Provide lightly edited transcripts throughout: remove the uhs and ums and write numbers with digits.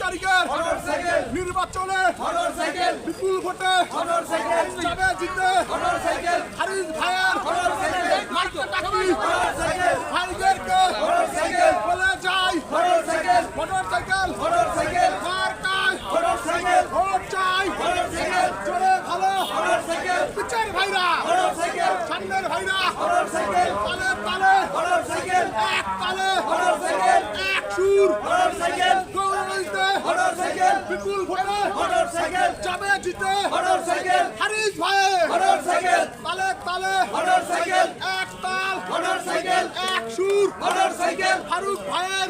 তারিখের নির্বাচনে বিপুল ভোটে যাবে জিতে হারিস ভাইয়ের মার্কেটাকি ভাইদেরকে বলে যাই মোটরসাইকেল মার্কায় ভোট চাই জোরে ভালো পিছের ভাইরা সামনের ভাইরা তালে তালে এক তালে এক সুর গৌরবীতে বিপুল ভোটে যাবে জিতে হারিস ভাইয়ের তালে তালে এক তাল এক সুর ফারুক ভাইয়ের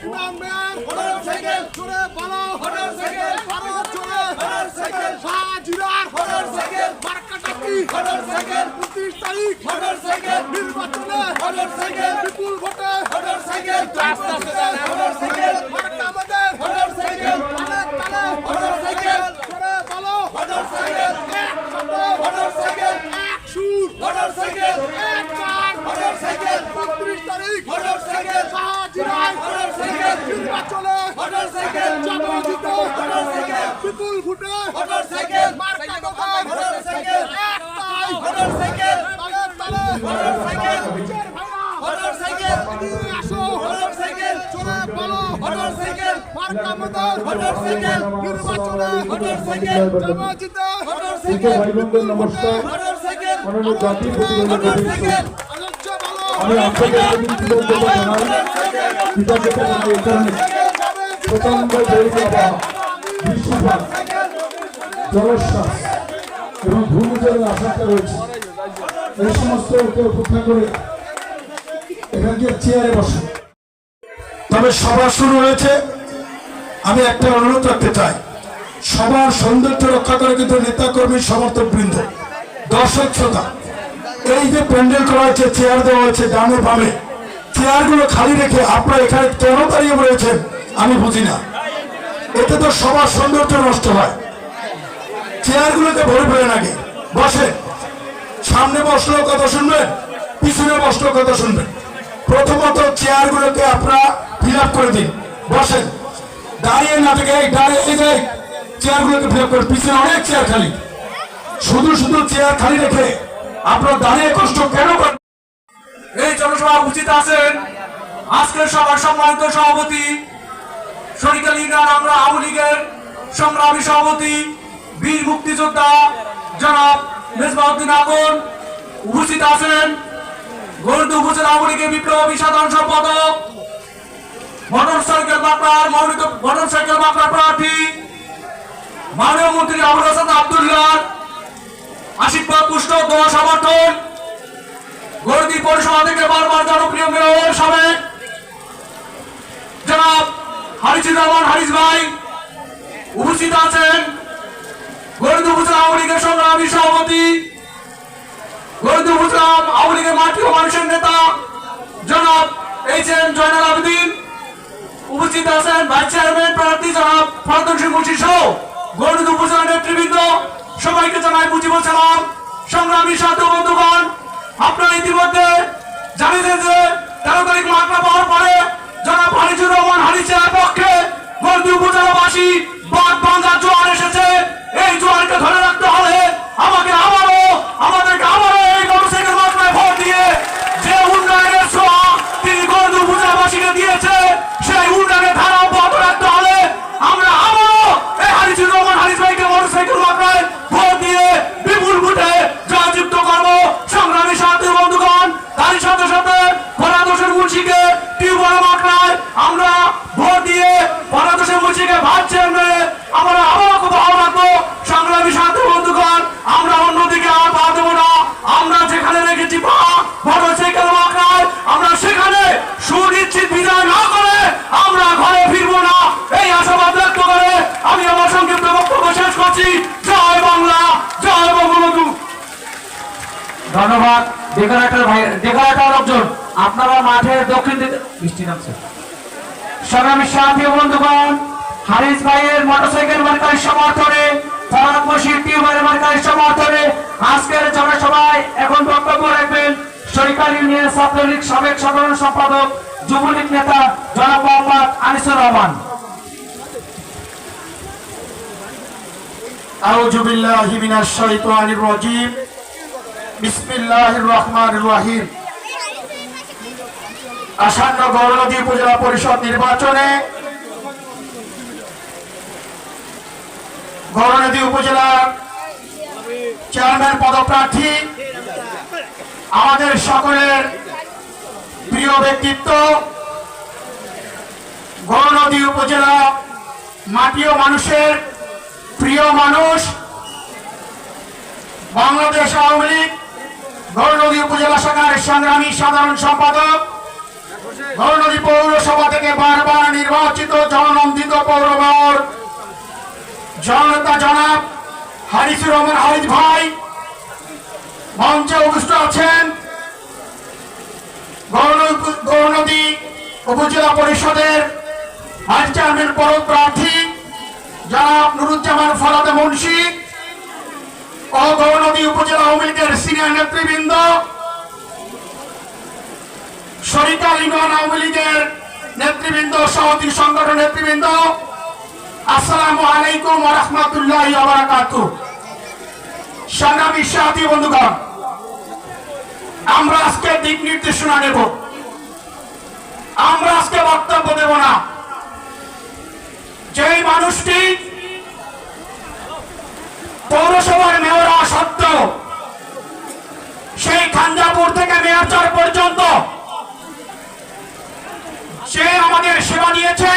ইমাম মেয়ার জোরে বলো ভারত জোরে শাহজিরার মার্কাটাকি 29 তারিখ নির্বাচনে বিপুল ভোটে মার্কা আমাদের জোরে বলো এক সুর এক চার 29 তারিখ শাহজিরার নির্বাচনে যাবে জিতে বিপুল ভোটে মার্কা আমাদের এক তালে পিছের ভাইরা আসো জোরে বলো মার্কা আমাদের নির্বাচনে যাবে জিতে নমস্কার মাননীয় জাতীয় প্রতিনিধি আমি আপনাদের প্রচন্ড বৃষ্টিপাত জলোচ্ছ্বাস এবং ঘূর্ণিঝড়ের আশঙ্কা রয়েছে। এই সমস্ত উপেক্ষা করে এখানকে চেয়ারে বসে তবে সভা শুরু হয়েছে। আমি একটা অনুরোধ রাখতে চাই, সবার সৌন্দর্য রক্ষা করে কিন্তু নেতা কর্মী সমর্থক বৃন্দ দর্শক শ্রোতা, এই যে প্যান্ডেল করা হয়েছে, চেয়ার দেওয়া হয়েছে ডানে বামে, চেয়ারগুলো খালি রেখে আপনারা এখানে কেন দাঁড়িয়ে রয়েছেন আমি বুঝি না। এতে তো সবার সৌন্দর্য নষ্ট হয়। চেয়ারগুলোকে ভরে ফেলেন, আগে বসেন। সামনে বসলেও কথা শুনবেন, পিছনে বসলেও কথা শুনবেন। প্রথমত চেয়ারগুলোকে আপনারা ফিল আপ করে দিন, বসেন। দাঁড়িয়ে না থেকে দাঁড়িয়ে চেয়ারগুলোকে ফিল আপ করেন। পিছনে অনেক চেয়ার খালি, শুধু শুধু চেয়ার খালি রেখে আপনারা দাঁড়িয়ে কষ্ট কেন করেন? এই জনসভা উচিত আছেন আজকের সভার সম্মানিত সভাপতি শরিকা লীগার আমরা আওয়ামী লীগের সংগ্রামী সভাপতি বীর মুক্তিযোদ্ধা জনাব মেজবাউদ্দিন আগুন। উপস্থিত আছেন গৌরদী উপজেলা আওয়ামী লীগের বিপ্লবী সাধারণ সম্পাদক মোটরসাইকেল বাঁকড়া প্রার্থী মাননীয় মন্ত্রী আবুল হাসান আব্দুল্লাহ আশীর্বাদ পুষ্ট দোয়া সমর্থন গৌরদী পৌরসভা থেকে বারবার জনপ্রিয় মেয়র সাবেক জনাব হারিসুর রহমান হারিস ভাই। উপস্থিত আছেন গৌরদী উপজেলা আওয়ামী লীগের সংগ্রামী সভাপতি গৌরদী উপজেলা আওয়ামী লীগের মাটি ও মানুষের নেতা জনাব এইচ.এম. জয়নাল আবেদিন। উপস্থিত আছেন ভাইস চেয়ারম্যান প্রার্থী জনাব ফরদৌস মুন্সি সহ গৌরদী উপজেলা নেতৃবৃন্দ। সবাইকে জানাই মুজিবুর সালাম। সংগ্রামী সাথী বন্ধুগণ, আপনারা ইতিমধ্যে জানেন যে 13 তারিখ মার্কা পাওয়ার পরে জনাব হারিসুর রহমান হারিসের পক্ষে গৌরদী উপজেলাবাসী বাদ বাংলা জোয়ার এসেছে। এই জোয়ারকে ধরে রাখতে হলে আমাদেরকে আবারও এই মোটরসাইকেল মার্কায় ভোট দিয়ে যে উন্নয়নের ছোঁয়া তিনি গৌরদী উপজেলাবাসীকে দিয়েছে, সেই উন্নয়নের ধারা অব্যাহত রাখতে হলে আমরা আবারও এই হারিসুর রহমান হারিস ভাইকে মোটরসাইকেল মার্কায় ভোট দিয়ে বিপুল ভোটে জয়যুক্ত করব। সংগ্রামী সাথী বন্ধুগণ, তারই সাথে সাথে ফরাদোসের মুন্সিকে টিউবওয়েল মার্কায় আমরা ভোট দিয়ে ফরাদোসের মুন্সিকে ভাইস চেয়ারম্যানে আমরা আবারও খুব ভালো রাখবো। সংগ্রামী সাথী বন্ধুগণ, আমরা অন্যদিকে আর পা দেবো না। আমরা যেখানে রেখেছি পা মোটরসাইকেল মার্কায়, আমরা সেখানে সুনিশ্চিত বিজয় না করে আমরা ঘরে ফিরবো না, এই আশাবাদ ব্যক্ত করে আমি আমার সংক্ষিপ্ত বক্তব্য শেষ করছি। জয় বাংলা, জয় বঙ্গবন্ধু। ধন্যবাদ। ডেকারাটার লোকজন আপনারা মাঠের দক্ষিণ দিকে বৃষ্টি নামছে। সংগ্রামী সাথী বন্ধুগণ, হারিস ভাইয়ের মোটরসাইকেল মার্কার সমর্থনে ফরাদ বশির টিউবওয়েল মার্কার সমর্থনে আজকের জনসভায় এখন বক্তব্য রাখবেন সরকারি ইউনিয়ন ছাত্রলীগ সাবেক সাধারণ সম্পাদক যুবলীগ নেতা জনাব মোহাম্মদ আনিসুর রহমান। আউযু বিল্লাহি মিনাশ শাইতানির রাজীম। বিসমিল্লাহির রহমানির রহিম। আসন্ন গৌরনদী উপজেলা পরিষদ নির্বাচনে গৌরনদী উপজেলার চেয়ারম্যান পদপ্রার্থী আমাদের সকলের প্রিয় ব্যক্তিত্ব, গৌরনদী উপজেলা মাটি ও মানুষের প্রিয় মানুষ, বাংলাদেশ আওয়ামী লীগ গৌরনদী উপজেলা শাখার সংগ্রামী সাধারণ সম্পাদক, গৌরনদী পৌরসভা থেকে বারবার নির্বাচিত জননন্দিত পৌর মেয়র জননেতা জনাব হারিসুর রহমান হারিস ভাই মঞ্চে উপস্থিত আছেন। গৌরনদী উপজেলা পরিষদের ভাইস চেয়ারম্যান পদপ্রার্থী জনাব নুরুজ্জামান ফরাদে মুন্সি ও গৌরনদী উপজেলা আওয়ামী লীগের সিনিয়র নেতৃবৃন্দ, শরিকাল ইউনিয়ন আওয়ামী লীগের নেতৃবৃন্দ, সহযোগী সংগঠন নেতৃবৃন্দ, আসসালামু আলাইকুম ওয়া রাহমাতুল্লাহি ওয়া বারাকাতুহু। সংগ্রামী সাথী বন্ধুগণ, আমরা আজকে দিক নির্দেশনা নেব, আমরা আজকে বক্তব্য দেব না। যেই মানুষটি পৌরসভার মেয়র হওয়া সত্ত্বেও সেই খানজাপুর থেকে মেয়রচর পর্যন্ত সে আমাদের সেবা দিয়েছে,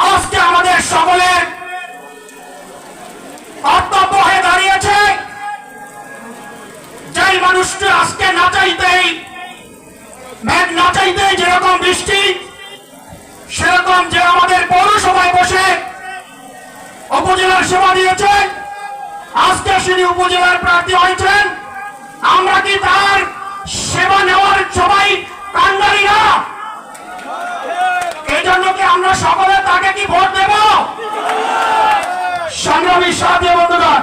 আজকে আমাদের সকলের কর্তব্য হয়ে দাঁড়িয়েছে যেই মানুষটি আজকে না চাইতেই মেঘ না চাইতেই যেরকম বৃষ্টি, সেরকম যে আমাদের পৌরসভায় বসে উপজেলার সেবা দিয়েছে, আজকে তিনি উপজেলার প্রার্থী হয়েছেন, আমরা কি তার সেবা নেওয়ার সবাই কান্ডারি না? এই জন্য কি আমরা সকলে তাকে কি ভোট দেব? সংগ্রামী সাথী বন্ধুগণ,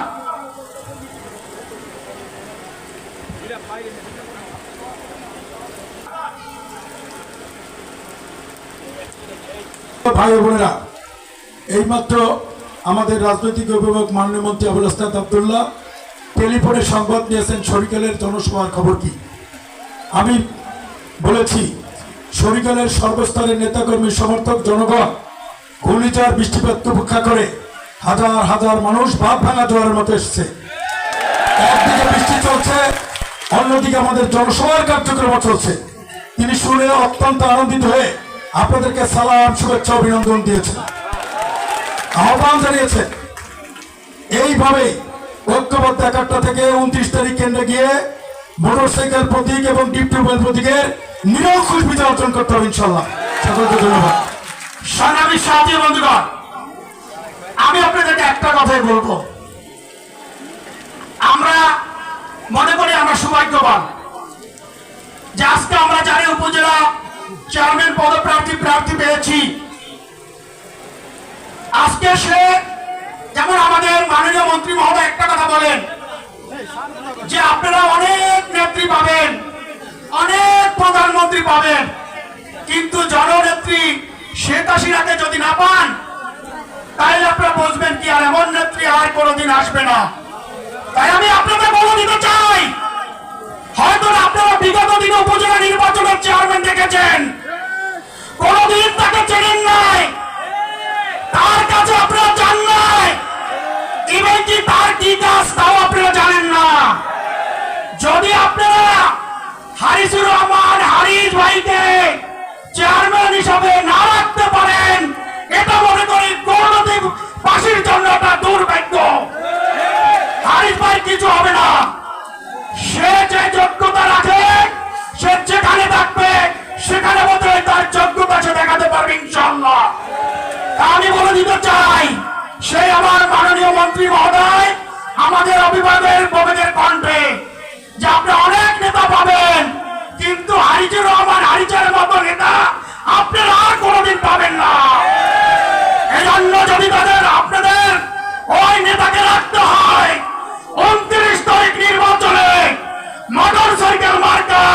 ভাই বোনেরা, এইমাত্র আমাদের রাজনৈতিক অভিভাবক মাননীয় মন্ত্রী আবুল হাসনাত আব্দুল্লাহ টেলিফোনে সংবাদ দিয়েছেন শরিকালের জনসভার খবর কি। আমি বলেছি শরিকালের সর্বস্তরের নেতাকর্মী সমর্থক জনগণ ঘূর্ণিঝড় বৃষ্টিপাত উপেক্ষা করে হাজার হাজার মানুষ বাঁধ ভাঙা জোয়ারের মতো এসেছে। একদিকে বৃষ্টি চলছে, অন্যদিকে আমাদের জনসভার কার্যক্রম চলছে। তিনি শুনে অত্যন্ত আনন্দিত হয়ে আপনাদেরকে সালাম, শুভেচ্ছা, অভিনন্দন দিয়েছেন, আহ্বান জানিয়েছেন। এইভাবেই ঐক্যবদ্ধ ১ থেকে ২৯ তারিখ কেন্দ্রে গিয়ে মোটরসাইকেল প্রতীক এবং ডিপটিউবওয়েল প্রতীকের নিরঙ্কুশ বিজয় অর্জন করতে হবে ইনশাল্লাহ। সকলকে ধন্যবাদ। সংগ্রামী সাথী বন্ধুগণ, আমি আপনাদেরকে একটা কথাই বলবো, আমরা মনে করি আমরা সৌভাগ্যবান যে আজকে আমরা যারা উপজেলা চেয়ারম্যান প্রার্থী পেয়েছি। আজকে সে যেমন আমাদের মাননীয় মন্ত্রী মহোদয় একটা কথা বলেন যে আপনারা অনেক নেত্রী পাবেন, অনেক প্রধানমন্ত্রী পাবেন, কিন্তু জননেত্রী শেখ হাসিনাকে যদি না পান তাহলে আপনারা বুঝবেন কি আর এমন নেত্রী আর কোনোদিন আসবে না। তাই আমি আপনাদের বলে দিতে চাই, হয়তো আপনারা বিগত দিনে উপজেলা নির্বাচনের চেয়ারম্যান দেখেছেন, কোনদিন তাকে চেনেন নাই, তার কাছে আপনারা যান নাই, ইভেন কি তার কি কাজ তাও আপনারা জানেন না। যদি আপনারা হারিসুর রহমান হারিস ভাইকে চেয়ারম্যান হিসাবে না রাখতে পারেন, এটা মনে করি গৌরনদীবাসীর জন্য একটা দুর্ভাগ্য। হারিস ভাই কিছু হবে না, সে যে যোগ্যতা রাখে, সে যেখানে থাকবে সেখানে বোধহয় তার যোগ্যতা সে দেখাতে পারবে ইনশাআল্লাহ। আমি বলে দিতে চাই, সেই আমার মাননীয় মন্ত্রী মহোদয় আমাদের অভিভাবকের প্রবেশের কণ্ঠে যে আপনি অনেক নেতা পাবেন, কিন্তু হারিজুর রহমান হারিজের মতো নেতা আপনারা আর কোনোদিন পাবেন না। এই জন্য যদি আপনাদের ওই নেতাকে রাখতে হয়, 29 তারিখ নির্বাচনে মোটরসাইকেল মার্কা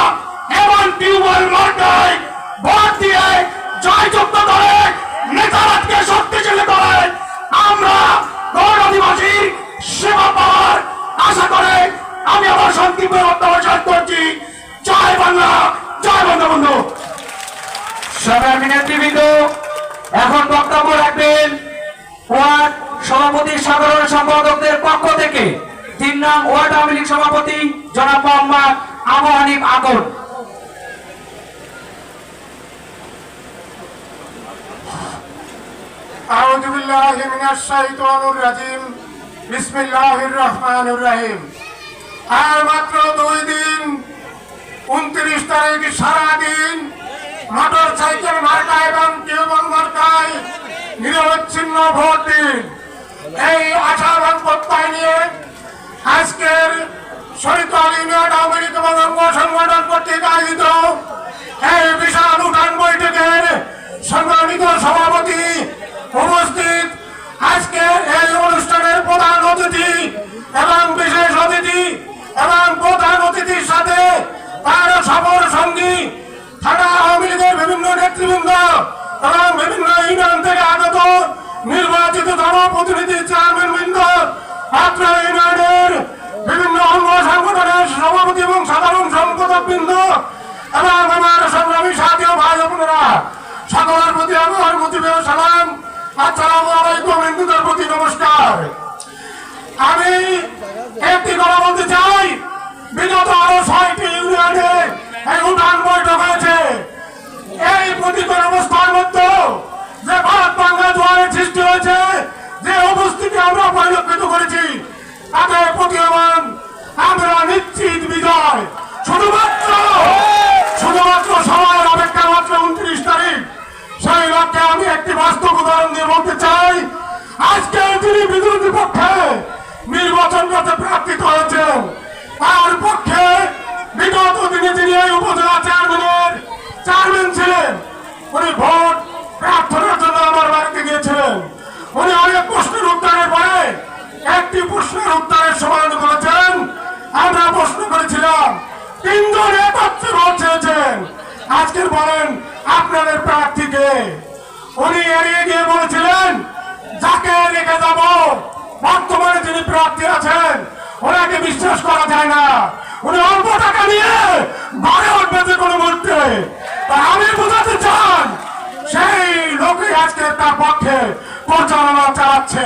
এবং টিউবওয়েল মার্কায় ভোট দিয়ে জয়যুক্ত করে নেতারাজকে শক্তিশালী করে আমরা গৌরনদী শান্তিপূর্ণ অত্যাচার করছি। জয় বাংলা, জয় বঙ্গবন্ধু। সংগ্রামী নেতৃবৃন্দ, এখন বক্তব্য রাখবেন ওয়ার্ড সভাপতি সাধারণ সম্পাদকদের পক্ষ থেকে 3 নং ওয়ার্ড আওয়ামী লীগ সভাপতি জনাব মোহাম্মদ আবু হানিফ আকন। আউযু বিল্লাহি মিনাশ শাইতানির রাজিম। বিসমিল্লাহির রহমানির রহিম। আর মাত্র 2 দিন, 29 তারিখ সারাদিন মোটরসাইকেল মার্কা এবং টিউবওয়েল মার্কায় নিরবচ্ছিন্ন ভোট দিন। এই আশা এবং প্রত্যয় নিয়ে আজকের শরীফল ইউনিয়ন আওয়ামী লীগ এবং অঙ্গ সংগঠন কর্তৃক আয়োজিত এই বিশাল উঠান বৈঠকের সম্মানিত সভাপতি উপস্থিত, আজকের এই অনুষ্ঠানের প্রধান অতিথি এবং বিশেষ অতিথি এবং প্রধান অতিথির সাথে তার সফর সঙ্গী থানা আওয়ামী লীগের বিভিন্ন নেতৃবৃন্দ এবং বিভিন্ন ইউনিয়ন থেকে আগত নির্বাচিত জনপ্রতিনিধি চেয়ারম্যান বৃন্দ, পাত্র ইউনিয়নের বিভিন্ন অঙ্গ সংগঠনের সভাপতি এবং সাধারণ সম্পাদক বৃন্দ এবং আমার সংগ্রামী সাথী ও ভাই বোনেরা, সকলের প্রতি আমার মোটিভেও সালাম। আসসালামু আলাইকুম। হিন্দুদের প্রতি নমস্কার। আমি একটি কথা বলতে চাই, বিগত আরো 6টি ইউনিয়নে এই উঠান বৈঠক হয়েছে। এই প্রতিকূল অবস্থার মধ্যে যে ভারত বাংলা জোয়ারের সৃষ্টি হয়েছে, যে উপস্থিতি আমরা পরিলক্ষিত করেছি, তাতে প্রতীয়মান আমরা নিশ্চিত বিজয়। শুধুমাত্র সময়ের অপেক্ষা মাত্র 29 তারিখ। সেই লক্ষ্যে আমি একটি বাস্তব উদাহরণ দিয়ে বলতে চাই, আজকে যিনি বিরোধী পক্ষে নির্বাচন করতে প্রার্থিত হয়েছেন, তার পক্ষে বিগত দিনে যিনি এই উপজেলা চেয়ারম্যান ছিলেন, উনি ভোট প্রার্থনার জন্য আমার বাড়িতে গিয়েছিলেন। উনি অনেক প্রশ্নের উত্তরের পরে একটি প্রশ্নের উত্তরের সমাধান করেছেন। আমরা প্রশ্ন করেছিলাম, 3 জন একত্রে ভোট চেয়েছেন, আজকের বলেন আপনাদের প্রার্থীকে। উনি এড়িয়ে গিয়ে বলেছিলেন, যাকে রেখে যাব, বর্তমানে যিনি প্রার্থী আছেন ওনাকে বিশ্বাস করা যায় না, উনি অল্প টাকা নিয়ে ঘরে উঠবে যে কোনো মুহূর্তে। আমি বোঝাতে চান, সেই লোকই আজকে তার পক্ষে পরিচালনা চালাচ্ছে।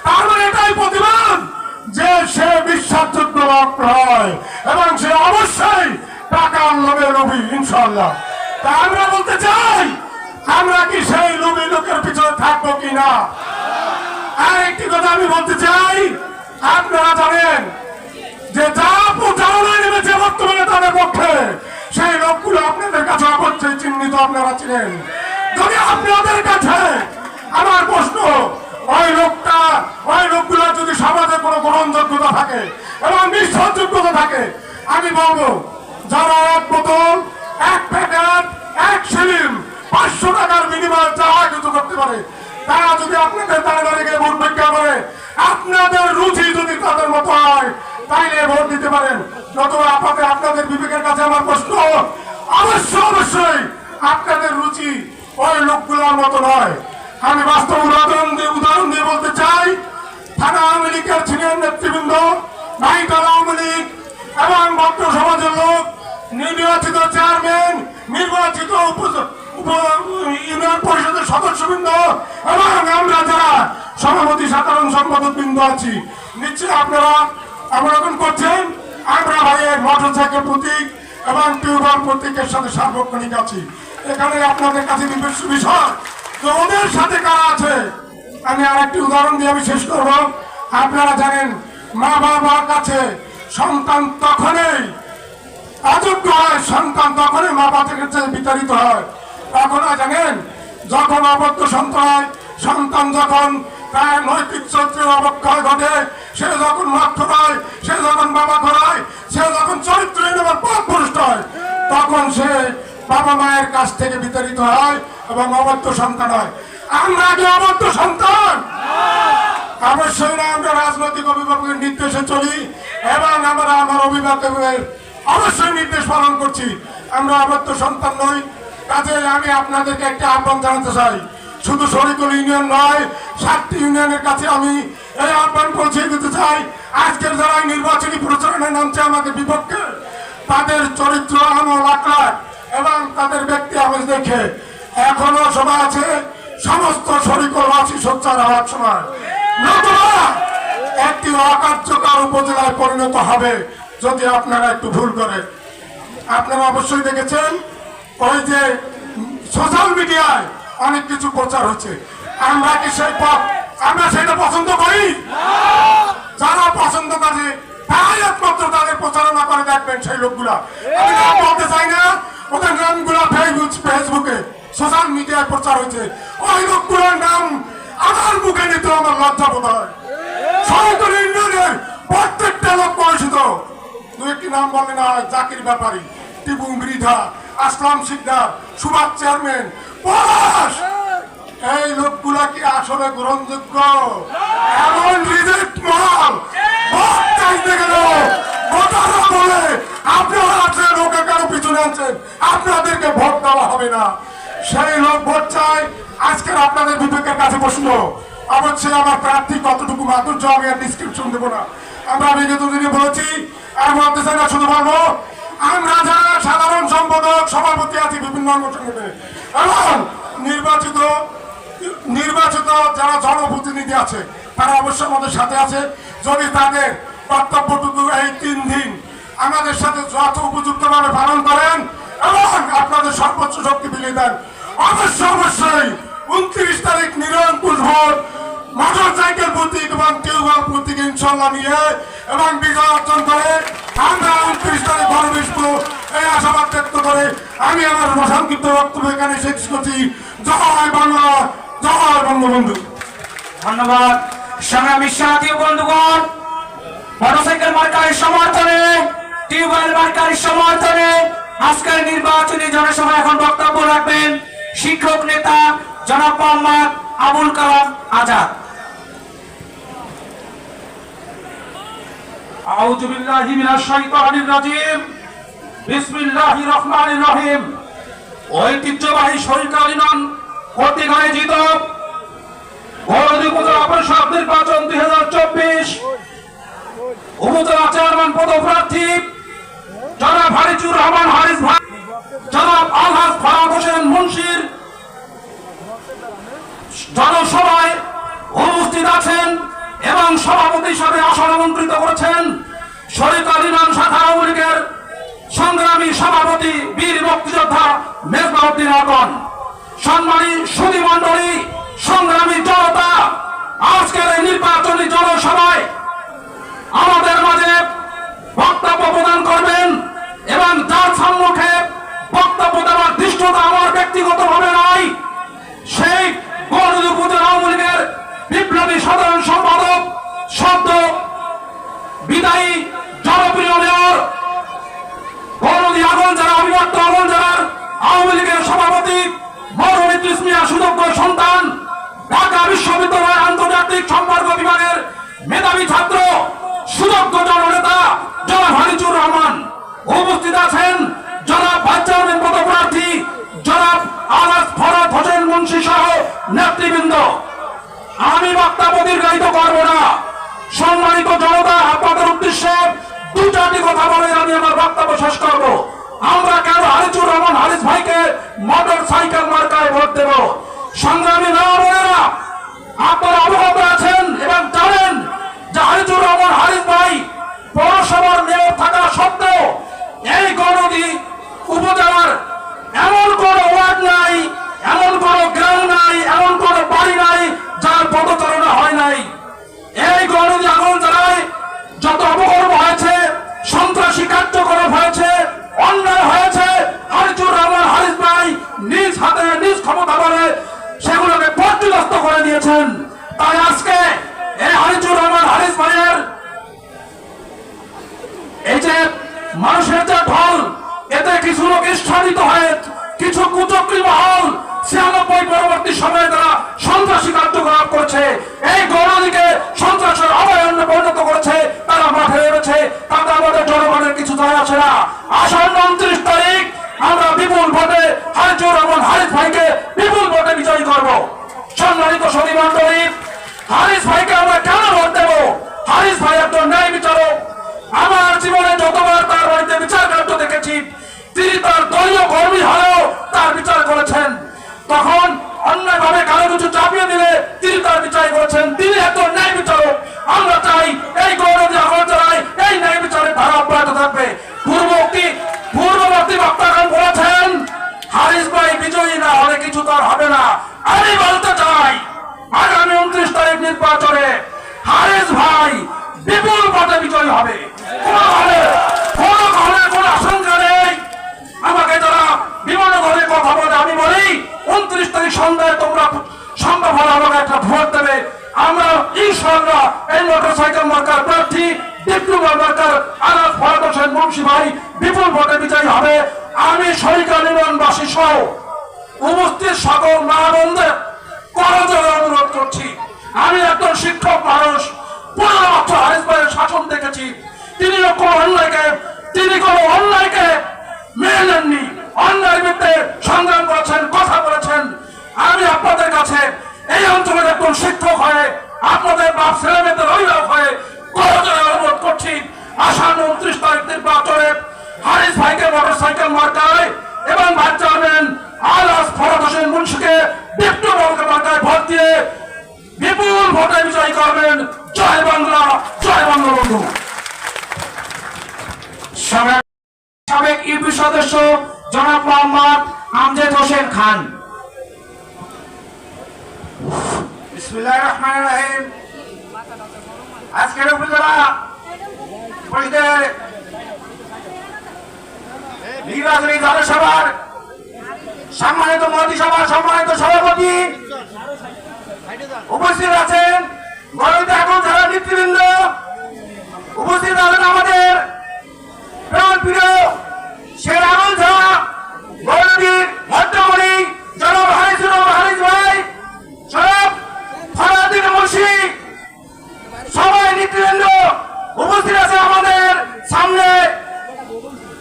তার মানে এটাই প্রতিবাদ যে সে বিশ্বাসযোগ্য লোক নয় এবং সে অবশ্যই টাকার লোভে লোভী, ইনশাল্লাহ। তা আমরা বলতে চাই, আমরা কি সেই লোভী লোকের পিছনে থাকবো কিনা? আর একটি কথা আমি বলতে চাই, আপনারা জানেন যে যা প্রচারণা নেমেছে বর্তমানে তাদের পক্ষে, সেই লোকগুলো আপনাদের কাছে অবশ্যই চিহ্নিত, আপনারা চিনেন। যদি আপনাদের কাছে আমার প্রশ্ন, ওই লোকগুলো যদি সমাজে কোনো গ্রহণযোগ্যতা থাকে এবং বিশ্বাসযোগ্যতা থাকে, আমি বলবো যারা এক বোতল, এক প্যাকেট, এক সিলিম 500 টাকার বিনিময়ে যা কিছু করতে পারে, তারা যদি আপনাদের দাঁড়িয়ে গিয়ে ভোট ভিক্ষা করে, আপনাদের রুচি যদি তাদের মতো হয়, তাইলে ভোট দিতে পারেন। নতুবা আপনাদের বিবেকের কাছে আমার প্রশ্ন, অবশ্যই আপনাদের রুচি ওই লোকগুলোর মতো নয়। আমি বাস্তব উদাহরণ দিয়ে বলতে চাই, থানা আওয়ামী লীগের সিনিয়র নেতৃবৃন্দ, নাইটাল আওয়ামী লীগ এবং ভক্ত সমাজের লোক, নির্বাচিত চেয়ারম্যান, নির্বাচিত ইউনিয়ন পরিষদের সদস্যবৃন্দ এবং আমরা যারা সভাপতি সাধারণ সম্পাদক বৃন্দ আছি, নিশ্চয়ই আপনারা অবলোকন করছেন, আমরা ভাইয়ের মোটরসাইকেল প্রতীক এবং টিউবওয়েল প্রতীকের সাথে সার্বক্ষণিক আছি। এখানে আপনাদের কাছে বিষয় তো ওদের সাথে কারা আছে। আমি আরেকটি উদাহরণ দিয়ে আমি শেষ করব। আপনারা জানেন, মা বাবার কাছে সন্তান তখনই অযোগ্য হয়, সন্তান তখনই মা বাবার কাছে বিতাড়িত হয়। আপনারা জানেন, যখন অবদ্ধ সন্তান যখন তার নৈতিক চরিত্রের অবক্ষয় ঘটে, সে যখন মাঠ খোলায়, সে যখন বাবা খোলায়, সে যখন চরিত্রহীন এবং পথভ্রষ্ট হয়, তখন সে বাবা মায়ের কাছ থেকে বিতাড়িত হয় এবং অবদ্ধ সন্তান হয়। আমরা কি অবদ্ধ সন্তান? অবশ্যই না। আমরা রাজনৈতিক অভিভাবকের নির্দেশে চলি এবং আমরা আমার অভিভাবকের অবশ্যই নির্দেশ পালন করছি। আমরা অবদ্ধ সন্তান নই। কাজে আমি আপনাদেরকে একটা আহ্বান জানাতে চাই, শুধু শরীফুল ইউনিয়ন নয়, 7টি ইউনিয়নের কাছে আমি এই আহ্বান পৌঁছে দিতে চাই। আজকের যারা নির্বাচনী প্রচারণায় নামছে আমাদের বিপক্ষে, তাদের চরিত্র আমল আখলাক এবং তাদের ব্যক্তি আমেজ দেখে এখনো সময় আছে, সমস্ত শরিকল আছি সোচ্চার হওয়ার সময়। নতুবা একটি অকার্যকর উপজেলায় পরিণত হবে যদি আপনারা একটু ভুল করেন। আপনারা অবশ্যই দেখেছেন ওই যে সোশ্যাল মিডিয়ায় অনেক কিছু প্রচার হচ্ছে, আমরা কি সেই পথ আমরা সেটা পছন্দ করি? যারা পছন্দ করে তাই একমাত্র তাদের প্রচারণা করে দেখবেন সেই লোকগুলা। আমি নাম বলতে চাই না, ওদের নামগুলা ফেসবুকে সোশ্যাল মিডিয়ায় প্রচার হয়েছে, ওই লোকগুলোর নাম আমার মুখে নিতে আমার লজ্জা বোধ হয়। সনাতন ইউনিয়নের প্রত্যেকটা লোক পরিচিত, দু একটি নাম বলে না, জাকির ব্যাপারী, টিপু মৃধা, আসলাম শিকদার, সুভাষ চেয়ারম্যান, পলাশ, এই লোকগুলা কি আসলে গ্রহণযোগ্য? এমন রিজেক্ট মাল ভোট চাইতে গেল ভোটাররা বলে আপনারা আছেন, ওকে কেন পিছনে আনছেন, আপনাদেরকে ভোট দেওয়া হবে না। সেই লোক ভোট চায়। আজকের আপনাদের বিবেকের কাছে প্রশ্ন, অবশ্যই আমার প্রার্থী কতটুকু মাধুর্য, আমি আর ডিসক্রিপশন দেবো না। আমরা বিগত দিনে বলেছি, আর বলতে চাই না, শুধু বলবো আমরা যারা সাধারণ সম্পাদক সভাপতি আছি বিভিন্ন অঙ্গ সংগঠনে এবং নির্বাচিত যারা জনপ্রতিনিধি আছে তারা অবশ্যই আমাদের সাথে আছে। যদি তাদের কর্তব্যটুকু এই 3 দিন আমাদের সাথে যত উপযুক্তভাবে পালন করেন এবং আপনাদের সর্বোচ্চ শক্তি বিলিয়ে দেন, অবশ্যই 29 তারিখ নিরঙ্কুশ ভোট মোটর সাইকেল প্রতীক এবং টিউবওয়েল প্রতীক ইনশাল্লাহ নিয়ে এবং বিজয় অর্জন করে আমরা 29 তারিখ ঘরে বসবো, এই আশাবাদ ব্যক্ত করে আমি আমার সংক্ষিপ্ত বক্তব্য এখানে শেষ করছি। জয় বাংলা, জয় বঙ্গবন্ধু। ধন্যবাদ। সংগ্রামী সাথী বন্ধুগণ, মোটরসাইকেল মার্কার সমর্থনে, টিউবওয়েল মার্কার সমর্থনে আজকের নির্বাচনী জনসভা এখন বক্তব্য রাখবেন শিক্ষক নেতা জনাব মোহাম্মদ আবুল কালাম আজাদ। আউযু বিল্লাহি মিনাশ শাইতানির রাজিম। বিসমিল্লাহির রহমানির রহিম। ঐতিহ্যবাহী সরকারি কর্তৃক আয়োজিত গৌরদী উপজেলা পরিষদ নির্বাচন 2024 উপজেলা চেয়ারম্যান পদপ্রার্থী জনাব হারিজুর রহমান হারিস ভাই, জনাব আলহাজ ফারাদ হোসেন মুন্সির জনসভায় উপস্থিত আছেন এবং সভাপতি হিসাবে আসন অলঙ্কৃত করেছেন সরকারি শাখা আওয়ামী লীগের সংগ্রামী সভাপতি বীর মুক্তিযোদ্ধা মেজবাউদ্দিন আকন। সম্মানী সুধী মণ্ডলী, সংগ্রামী জনতা, আজকের এই নির্বাচনী জনসভায় আমাদের মাঝে বক্তব্য প্রদান করবেন এবং যার সম্মুখে বক্তব্য দেওয়ার দৃষ্টতা আমার ব্যক্তিগতভাবে নয়, সেই গৌরদী উপজেলা আওয়ামী লীগের বিপ্লবী সাধারণ সম্পাদক সদ্য বিদায়ী জনপ্রিয় মেয়র গৌরদী আগুন জেলা অবিভক্ত আগুন জেলার আওয়ামী লীগের সভাপতি মরহুম ইদ্রিস মিয়া সুযোগ্য সন্তান, ঢাকা বিশ্ববিদ্যালয়ের আন্তর্জাতিক সম্পর্ক বিভাগের মেধাবী ছাত্র, সুযোগ্য জননেতা জনাব হারিজুর রহমান। উপস্থিত আছেন জনাব ভাইস চেয়ারম্যান পদপ্রার্থী জনাব আলহাজ ফারাদ হোসেন মুন্সি সহ নেতৃবৃন্দ। আমি বক্তব্য দীর্ঘায়িত করব না। সম্মানিত জনতা, আপনাদের উদ্দেশ্যে 2-4টি কথা বলে আমি আমার বক্তব্য শেষ করব। আমরা কেন হারিজুর রহমান হারিস ভাইকে মোটর সাইকেল মার্কায় ভোট দেব? সংগ্রামী মা বোনেরা, আপনারা অবগত আছেন এবং জানেন যে হারিজুর রহমান হারিস ভাই পৌরসভার মেয়র থাকা সত্ত্বেও এই গৌরদী উপজেলার এমন কোন ওয়ার্ড নাই, এমন কোন গ্রাম নাই, এমন কোন বাড়ি নাই যার পদচারণা হয় নাই। এই গৌরদী আগুন জেলায় যত অপকর্ম হয়েছে, সন্ত্রাসী কার্যকলাপ হয়েছে, অন্যায় হয়েছে, হারিজুর রহমান হারিস ভাই নিজ হাতে নিজ ক্ষমতা বলে সেগুলোকে পর্যদস্ত করে দিয়েছেন। তাই আজকে এই হারিজুর রহমান হারিস ভাইয়ের এই যে মানুষের যে ঢল, এতে কিছু লোক ইচ্ছাদিত হয়ে কিছু কুচক্রী মহল 96 পরবর্তী সময়ে তারা সন্ত্রাসী কার্যকলাপ করছে, এই গৌরদীকে সন্ত্রাসের অভয়ারণ্যে পরিণত করেছে, তারা মাঠে নেমেছে, তাতে আমাদের জনগণের কিছু যায় আসে না। আসন্ন 29 তারিখ আমরা বিপুল ভোটে হারিজুর রহমান হারিস ভাইকে বিপুল ভোটে বিজয়ী করব। সম্মানিত সুধী মণ্ডলী, হারিস ভাইকে আমরা কেন ভোট দেব? হারিস ভাই একজন ন্যায় দলীয় কর্মী হলেও তার বিচার করেছেন। তখন অন্যায়ভাবে কারো কিছু চাপিয়ে দিলে তিনি তার বিচার করেছেন। তিনি এত ন্যায় বিচারক। আমরা চাই এই গৌরব আগরতলায় এই ন্যায় বিচারের ধারা অব্যাহত থাকবে। পূর্ববর্তী বক্তাগণ বলেছেন হারিস ভাই বিজয়ী না হলে কিছু তার হবে না। আমি বলতে চাই আগামী 29 তারিখ নির্বাচনে হারিস ভাই বিপুল ভোটে বিজয়ী হবে। কোন আশঙ্কা নেই। আমাকে যারা বিভিন্ন ধরনের কথা বলে আমি বলি 29 তারিখ সন্ধ্যায় তোমরা সম্ভব হলে আমাকে একটা ভোট দেবে। আমরা ইনশাআল্লাহ এই মোটরসাইকেল মার্কার প্রার্থী ডিপ্লোমা মার্কার আনাস ফরহাদ হোসেন মুন্সি ভাই বিপুল ভোটে বিজয়ী হবে। আমি শরিকা নির্মাণবাসী সহ উপস্থিত সকল মা বোনদের করজোড়ে অনুরোধ করছি। আমি একজন শিক্ষক মানুষ, 15 বছর হারিস ভাইয়ের শাসন দেখেছি। তিনি কোনো অন্যায়কে মেনে নেননি, অন্যায়ের বিরুদ্ধে সংগ্রাম করেছেন, কথা বলেছেন। আমি আপনাদের কাছে এই অঞ্চলের একজন শিক্ষক হয়ে আপনাদের বাপ ছেলে মেয়েদের অভিভাবক হয়ে করজোড়ে অনুরোধ করছি আসাম 29 তারিখ নির্বাচনে হারিস ভাইকে মোটরসাইকেল মার্কায় এবং ভাইস চেয়ারম্যান আনাস ফরহাদ হোসেন মুন্সিকে ডিপ্লোমা মার্কায় ভোট দিয়ে বিপুল ভোটে বিজয়ী করবেন। জয় বাংলা, জয় বঙ্গবন্ধু। সাবেক ইউপি সদস্য জনাব মোহাম্মদ আমজদ হোসেন খান। বিসমিল্লাহির রহমানির রহিম। আজকের উপজেলা পরিষদের নির্বাচনী জনসভার সম্মানিত মন্ত্রিসভার সম্মানিত সভাপতি উপস্থিত আছেন, গণিত এখন যারা নেতৃবৃন্দ উপস্থিত আছেন, আমাদের প্রাণ প্রিয় শের আনন্দ ঝা, গণিত ভট্টমণি, জনাব হারিস ভাই, সব ফরাদিন মুন্সি, সবাই নেতৃবৃন্দ উপস্থিত আছে আমাদের সামনে।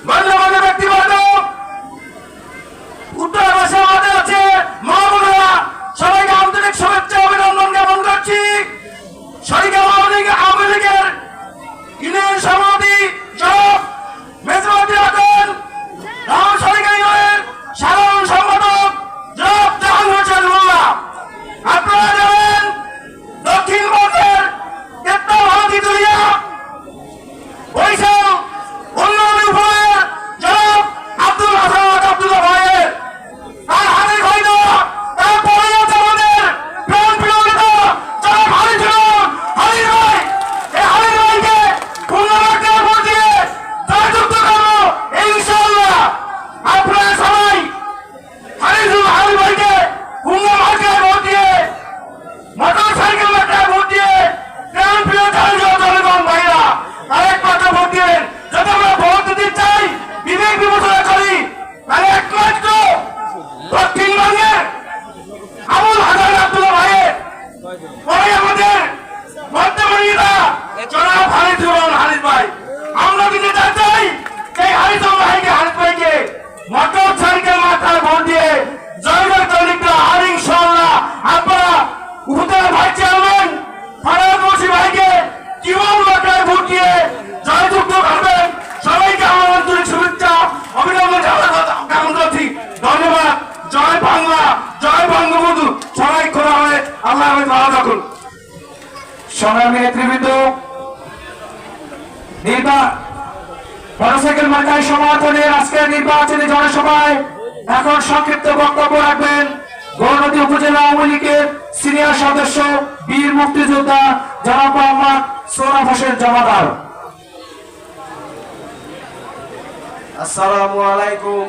গণ্যমান্য ব্যক্তিবর্গ উত্তর পাশে আমাদের আছে মা বোনেরা, সবাইকে আন্তরিক শুভেচ্ছা অভিনন্দন জ্ঞাপন করছি। শরিকা আওয়ামী লীগের ইউনিয়ন সভাপতি জনাব মেজবাউদ্দিন আছেন, রাম শরিকা ইউনিয়নের সাধারণ সম্পাদক জনাব জাহাঙ্গীর হোসেন মোল্লা। আপনারা জানেন দক্ষিণবঙ্গের নেতা ভারতী দুলিয়া বৈশাখ উন্নয়ন উপহার জনাব আব্দুল হাসান আব্দুল্লাহ ভাইয়ের তার হাতে খই দেওয়া, তারপরে আছে আমাদের প্রাণ প্রিয় নেতা জনাব হারিস ভাই। এই হারিস ভাইকে পূর্ণবাক্যের ভোট দিয়ে জয়যুক্ত করবো ইনশাআল্লাহ। আপনারা সবাই হারিস ভাইকে পূর্ণবাক্যের ভোট দিয়ে মোটরসাইকেল মার্কায় ভোট দিয়ে প্রাণ প্রিয় জনগণ ভাইরা আরেকমাত্র ভোট দিয়ে যদি আমরা ভোট দিতে চাই বিবেক বিবেচনা করি তাহলে একমাত্র দক্ষিণবঙ্গের আবুল হাসান আব্দুল্লাহ ভাইয়ের পরে আমাদের বর্তমানীরা জনাব হারিস ভাই। আমরা দিতে চাই সেই হারিস ভাইকে মোটরসাইকেল মার্কায় ভোট দিয়ে জয়যুক্ত লিখতে আর ইনশাআল্লাহ আপনারা উপজেলা ভাইস চেয়ারম্যান ফরহাদ হোসেন ভাইকে জীবন মার্কায় ভোট দিয়ে জয়যুক্ত করবেন। সবাইকে আমার আন্তরিক শুভেচ্ছা অভিনন্দন জ্ঞাপন করছি। ধন্যবাদ। জয় বাংলা, জয় বঙ্গবন্ধু। সবাই খোলা হয়, আল্লাহ ভালো থাকুন। সংগ্রামী নেতৃবৃন্দ, মোটরসাইকেল মার্কায় সমর্থনের আজকের নির্বাচনী জনসভায় এখন সংক্ষিপ্ত বক্তব্য রাখবেন গৌরনদী উপজেলা আওয়ামী লীগের সিনিয়র সদস্য বীর মুক্তিযোদ্ধা জনাব মোহাম্মদ সোহরাব হোসেন জমাদার। আসসালামু আলাইকুম।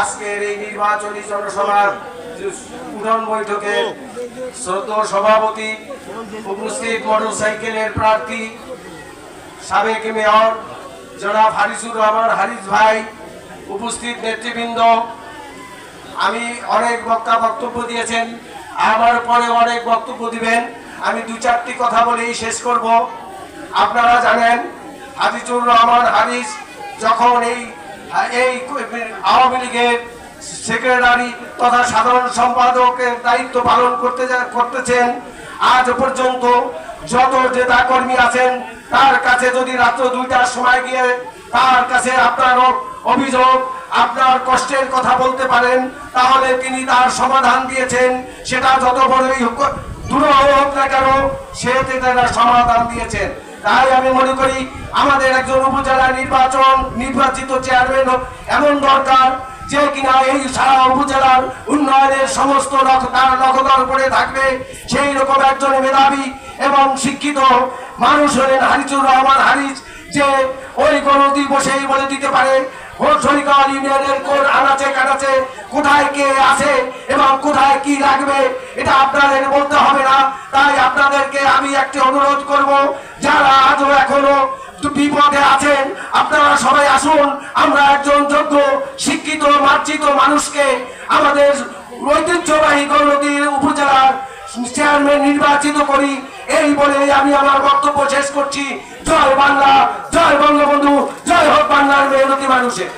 আজকের এই নির্বাচনী জনসভার উঠান বৈঠকে শ্রদ্ধেয় সভাপতি, উপস্থিত মোটরসাইকেলের প্রার্থী সাবেক মেয়র জনাব হারিসুর রহমান হারিস ভাই, উপস্থিত নেতৃবৃন্দ, আমি অনেক বক্তব্য দিয়েছেন, আমার পরে অনেক বক্তব্য দিবেন। আমি 2-4টি কথা বলেই শেষ করব। আপনারা জানেন হাজিজুর রহমান হারিস যখন এই আওয়ামী লীগের সেক্রেটারি তথা সাধারণ সম্পাদকের দায়িত্ব পালন করতেছেন, আজ পর্যন্ত যত নেতা কর্মী আছেন তার কাছে যদি রাত্র 2টার সময় গিয়ে তার কাছে আপনার অভিযোগ, আপনার কষ্টের কথা বলতে পারেন, তাহলে তিনি তার সমাধান দিয়েছেন। সেটা যত বড়ই দূর হোক না কেন, সে তারা সমাধান দিয়েছেন। তাই আমি মনে করি আমাদের একজন উপজেলা নির্বাচিত চেয়ারম্যান এমন দরকার যে কিনা এই সারা উপজেলার উন্নয়নের সমস্ত তার নখদর করে থাকবে। সেই রকম একজন মেধাবী এবং শিক্ষিত মানুষ হলেন হারিজুর রহমান হারিজ, যে ওই গণতি বসেই বলে দিতে পারে সরিকাল ইউনিয়নের কোন আনাচে কানাচে কোথায় কে আছে এবং কোথায় কি লাগবে, এটা আপনাদের বলতে হবে না। তাই আপনাদেরকে আমি একটি অনুরোধ করব, যারা আজও এখনো বিপদে আছেন, আপনারা সবাই আসুন, আমরা একজন যোগ্য শিক্ষিত মার্জিত মানুষকে আমাদের ঐতিহ্যবাহী গৌরদীর উপজেলার চেয়ারম্যান নির্বাচিত করি। এই বলে আমি আমার বক্তব্য শেষ করছি। জয় বাংলা, জয় বঙ্গবন্ধু, জয় হোক বাংলার মেহনতি মানুষের।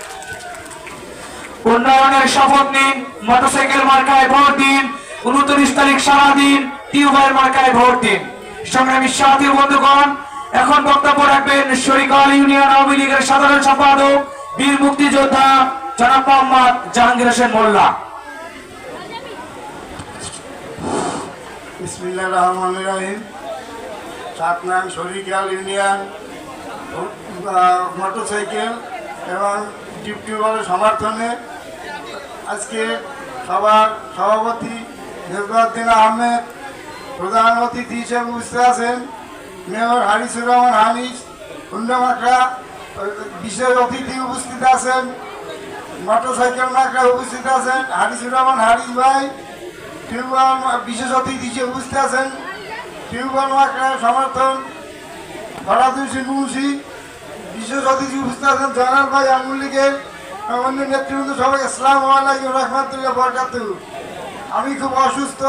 উন্নয়নের শপথ নিন, মোটরসাইকেল মার্কায় ভোট দিন, 29 তারিখ সারাদিন টিউবওয়েল মার্কায় ভোট দিন। সংগ্রামী সাথী বন্ধুগণ, এখন বক্তব্য রাখবেন শরিকাল ইউনিয়ন আওয়ামী লীগের সাধারণ সম্পাদক বীর মুক্তিযোদ্ধা জনাব মোহাম্মদ জাহাঙ্গীর হোসেন মোল্লা। বিসমিল্লাহির রহমানির রহিম। সাতনাং শরিকাল ইউনিয়ন মোটরসাইকেল এবং টিউবওয়েলের সমর্থনে আজকে সবার সভাপতি নেজবাউদ্দিন আহমেদ, প্রধান অতিথি হিসেবে উপস্থিত আছেন মেয়র হারিসুর রহমান হানিস, হুন্ডামাকড়া বিশেষ অতিথি উপস্থিত আছেন, মোটরসাইকেল মাকড়া উপস্থিত আছেন হারিসুর রহমান হারিস ভাই, টিউবওয়েল বিশেষ অতিথি হিসেবে উপস্থিত আছেন টিউবওয়েল মাকড়া সমর্থন ফরাদুসি মুন্সি, বিশেষ অতিথি উপস্থিত আছেন জয়নাল ভাই আওয়ামী লীগের অন্য নেতৃবৃন্দ, সবাই আসসালামু আলাইকুম রহমতুল্লাহ বরকাতুহু। আমি খুব অসুস্থ,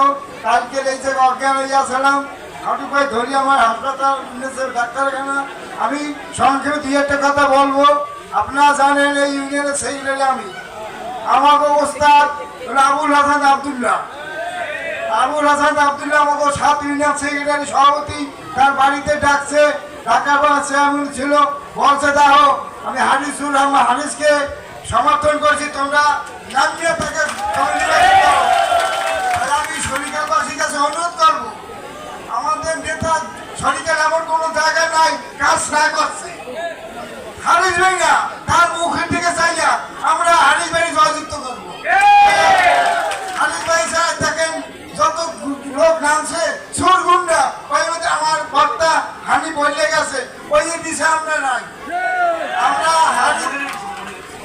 কালকে এই যে অজ্ঞান হয়ে আসলাম, হাঁটু পায়ে ধরি আমার হাসপাতাল ডাক্তারখানা। আমি সংক্ষেপে দুই একটা কথা বলবো। আপনারা জানেন এই ইউনিয়নের সেক্রেটারি আমি, আমার অবস্থা আবুল হাসান আবদুল্লাহ আমাকে 7 ইউনিয়ন সেক্রেটারি সভাপতি, তার বাড়িতে ডাকছে, ঢাকার চেয়ারম্যান ছিল, বলছে দেখো আমি হারিসুর রহমান হারিসকে সমর্থন করছি, তোমরা নামিয়ে তাকে আমি শরিকালবাসীর কাছে অনুরোধ করবো, আমাদের নেতা শরিকাল এমন কোনো জায়গা নাই কাজ না করছে, হারিস ভাই না তার মুখের দিকে চাইয়া আমরা হারিস ভাই জয়যুক্ত করবো। হারিস ভাই স্যার দেখেন যত লোক নামছে সুর গুন্ডা, ওই মধ্যে আমার বক্তা হানি বললে গেছে, ওই দিশা আমরা নাই, আমরা হারিস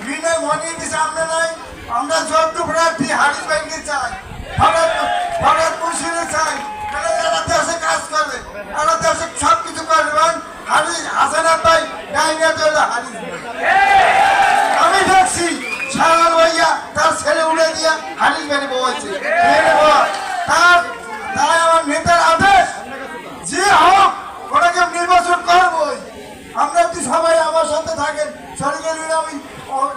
বিনয় মনে দিশা আমরা নাই, আমরা যোগ্য প্রার্থী হারিস ভাইকে চাই, ভরত মুর্শিদে চাই, যারা দেশে কাজ করবে, তারা দেশে সব কিছু করবেন। হারিস হাসানাত ভাই ডাইনিয়া চলে হারিস আমি দেখছি সারা ভাইয়া তার ছেলে উড়ে দিয়া হারিস ভাই বলছে, তাই আমার নেতার আদেশ যে হোক ওটাকে নির্বাচন করবই। আমরা যদি সবাই আমার সাথে থাকেন সরকার আমি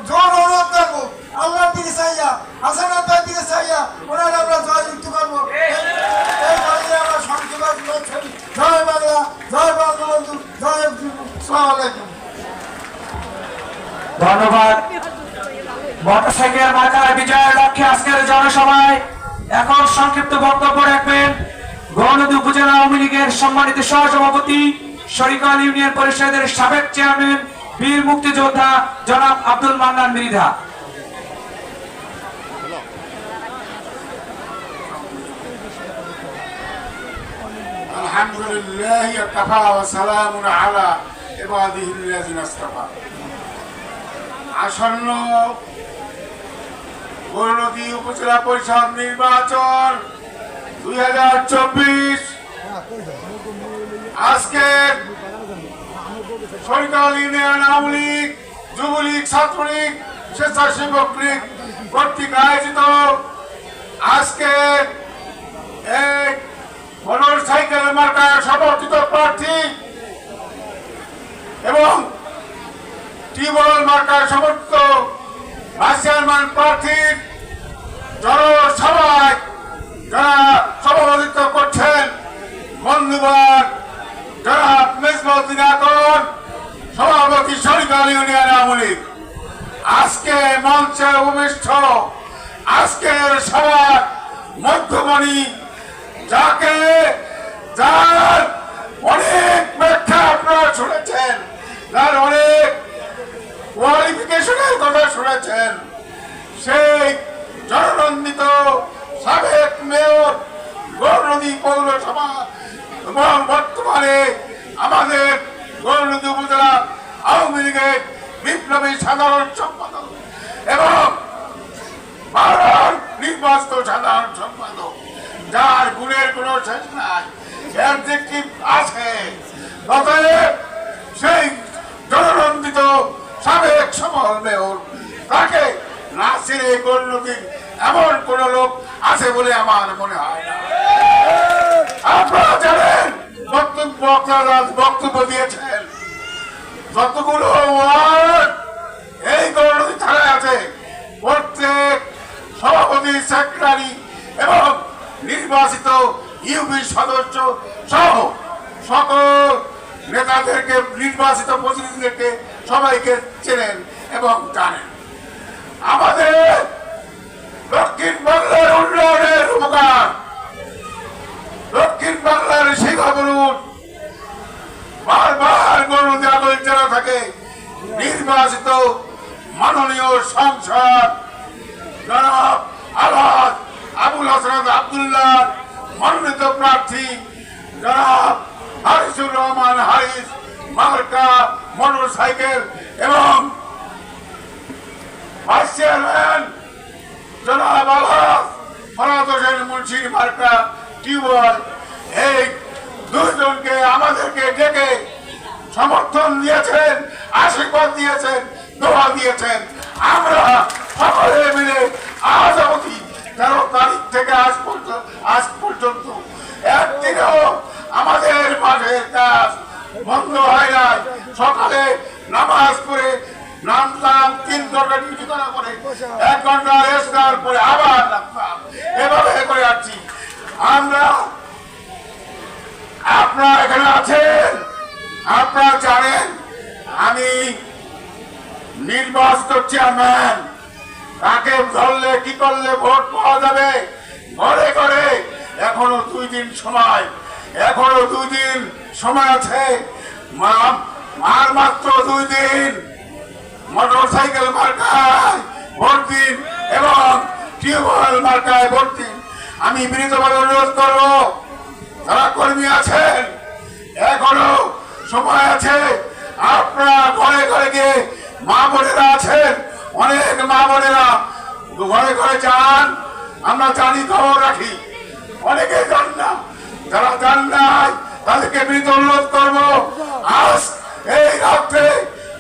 জোর অনুরোধ করবো, আল্লাহর দিকে চাইয়া হাসানাত ভাইয়ের দিকে চাইয়া ওনারা আমরা জয়যুক্ত করবো। এই বলে আমরা সংক্ষেপ জয় বাংলা, জয় বঙ্গবন্ধু, জয় আসসালামু আলাইকুম। ধন্যবাদ। মোটরসাইকেল মার্কার বিজয়ের লক্ষ্যে আজকের জনসভায় এখন সংক্ষিপ্ত বক্তব্য রাখবেন গৌরনদী উপজেলা আওয়ামী লীগের সম্মানিত সহসভাপতি, শরিকাল ইউনিয়ন পরিষদের সাবেক চেয়ারম্যান, বীর মুক্তিযোদ্ধা জনাব আব্দুল মান্নান মৃধা। আলহামদুলিল্লাহ ওয়াকাফা ওয়া সালামুন আলা ইবাদিহিল্লাযিনা ইসতাফা। আসন্ন গৌরনদী উপজেলা পরিষদ নির্বাচন 2024 আজকে শরিকাল ইউনিয়ন আওয়ামী লীগ, যুবলীগ, ছাত্রলীগ, স্বেচ্ছাসেবক লীগ কর্তৃক আয়োজিত আজকে এই মোটরসাইকেল মার্কার সমর্থিত প্রার্থী এবং টিউবওয়েল মার্কার সমর্থিত ভাইস চেয়ারম্যান প্রার্থীর জনসভায় যারা সভাপতিত্ব করছেন বন্ধুবান জনাব মেজবাউদ্দিন আকন, সভাপতি শরিকাল ইউনিয়ন মঞ্চে উপবিষ্ট আজকের সভার মধ্যমণি, যার অনেক ব্যাখ্যা আপনারা শুনেছেন, যার অনেক কোয়ালিফিকেশনের কথা শুনেছেন, সেই জননন্দিত সাবেক মেয়র গৌরনদী পৌরসভা এবং বর্তমানে আমাদের গৌরনদী উপজেলা আওয়ামী লীগের বিপ্লবী সাধারণ সম্পাদক এবং বারবার নির্বাচিত সাধারণ সম্পাদক, যার গুণের কোনো শেষ নাই, অ্যাডজেক্টিভ আছে, অতএব সেই জননন্দিত সাবেক সফল মেয়র, তাকে না ছেড়ে গৌরনদীর এমন কোন লোক আছে বলে আমার মনে হয় না। আপনারা জানেন, বক্তব্য দিয়েছেন, যতগুলো ওয়ার্ড এই গৌরনদী থানায় আছে, প্রত্যেক সভাপতি, সেক্রেটারি এবং নির্বাচিত ইউপি সদস্য সহ সকল নেতাদেরকে, নির্বাচিত প্রতিনিধিদেরকে সবাইকে চেনেন এবং জানেন। আমাদের দক্ষিণ বাংলার উন্নয়নের উপকার, দক্ষিণ বাংলার শিক্ষাবরুণ বারবার গৌরনদী আদল জেলা থাকে নির্বাচিত মাননীয় সংসদ জনাব আলহাজ আবুল হাসান আব্দুল্লাহ, মনোনীত প্রার্থী জনাব হারিসুর রহমান হারিস মার্কা মোটর সাইকেল এবং ভাইস চেয়ারম্যান জনাব আলহাজ ফরাদ হোসেন মুন্সির মার্কা টিউবওয়েল, এই দুইজনকে আমাদেরকে ডেকে সমর্থন দিয়েছেন, আশীর্বাদ দিয়েছেন, দোয়া দিয়েছেন। আমরা সকলে মিলে আজ অবধি 13 তারিখ থেকে আজ পর্যন্ত একদিনও আমাদের মাঠের কাজ বন্ধ হয় নাই। সকালে নামাজ পড়ে নামতাম, 3 ঘন্টা ডিউটি করার পরে 1 ঘন্টা রেস্ট নেওয়ার পরে আবার নামতাম, এভাবে করে আসছি আমরা। আপনারা এখানে আছেন, আপনারা জানেন আমি নির্বাচিত চেয়ারম্যান, তাকে ধরলে কি করলে ভোট পাওয়া যাবে ঘরে ঘরে। এখনো 2 দিন সময়, এখনো 2 দিন সময় আছে, আর মাত্র 2 দিন মোটর সাইকেল মার্কায় ভোট দিন এবং টিউবওয়েল মার্কায় ভোট দিন। আমি বিনীতভাবে অনুরোধ করবো, যারা কর্মী আছেন এখনো সময় আছে, আপনারা ঘরে ঘরে গিয়ে, মা বোনেরা আছেন, অনেক মা বোনেরা ঘরে ঘরে যান, আমরা জানি, খবর রাখি, অনেকে জান না, যারা জান নাই তাদেরকে বিনীত অনুরোধ করবো, আজ এই রাত্রে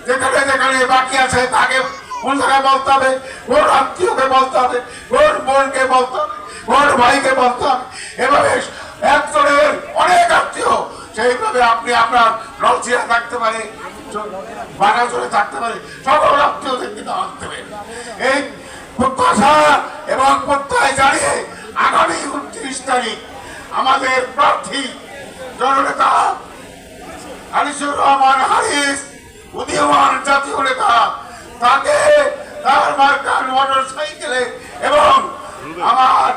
যেখানে যেখানে বাকি আছে তাকে কোন জায়গায় বলতে হবে, কোন আত্মীয়কে বলতে হবে, কোন বোনকে বলতে হবে, কোন ভাইকে বলতে হবে, এভাবে একজনের অনেক আত্মীয়, সেইভাবে আপনি আপনার রচিয়া থাকতে পারে, বাগাচরে থাকতে পারে, সকল আত্মীয়দেরকে আনতে হবে। এই প্রত্যাশা এবং প্রত্যয় জানিয়ে আগামী 29 তারিখ আমাদের প্রার্থী জননেতা হারিসুর রহমান হারিস, উদীয়মান জাতীয় নেতা, তাকে তার মার্কার মোটর সাইকেলে এবং আমার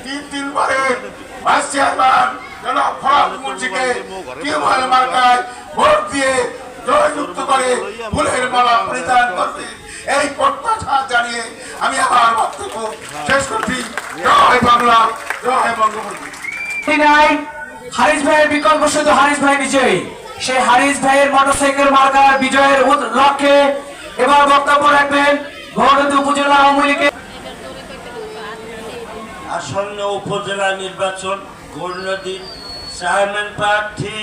3 বারের ভাইস চেয়ারম্যান জনাব ফরাদ মুন্সিকে টিউবওয়েল মার্কায় ভোট দিয়ে জয়যুক্ত করে ফুলের মালা পরিধান করবে, এই প্রত্যাশা জানিয়ে আমি আমার বক্তব্য শেষ করছি। জয় বাংলা, জয় বঙ্গবন্ধু। হারিস ভাইয়ের বিকল্প শুধু হারিস ভাই নিজেই। সেই হারিস ভাইয়ের মোটরসাইকেল মার্কার বিজয়ের লক্ষ্যে এবার বক্তব্য রাখবেন গৌরনদী উপজেলা আওয়ামী লীগের আসন্ন উপজেলা নির্বাচন গৌরনদীর চেয়ারম্যান প্রার্থী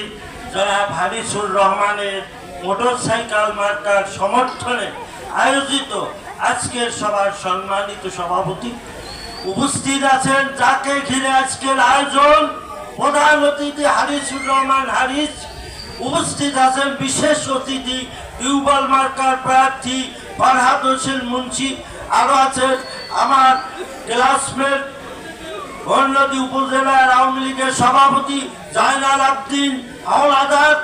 জনাব হারিসুর রহমানের মোটরসাইকেল মার্কার সমর্থনে আয়োজিত আজকের সভার সম্মানিত সভাপতি উপস্থিত আছেন, যাকে ঘিরে আজকের আয়োজন, প্রধান অতিথি হারিসুর রহমান হারিস, উপস্থিত আছেন বিশেষ অতিথি টিউবওয়েল মার্কার প্রার্থী ফরহাদ হোসেন মুন্সি, আরো আছেন আমার ক্লাসমেট গৌরনদী উপজেলার আওয়ামী লীগের সভাপতি জাইনাল আবদিন হাওলাদার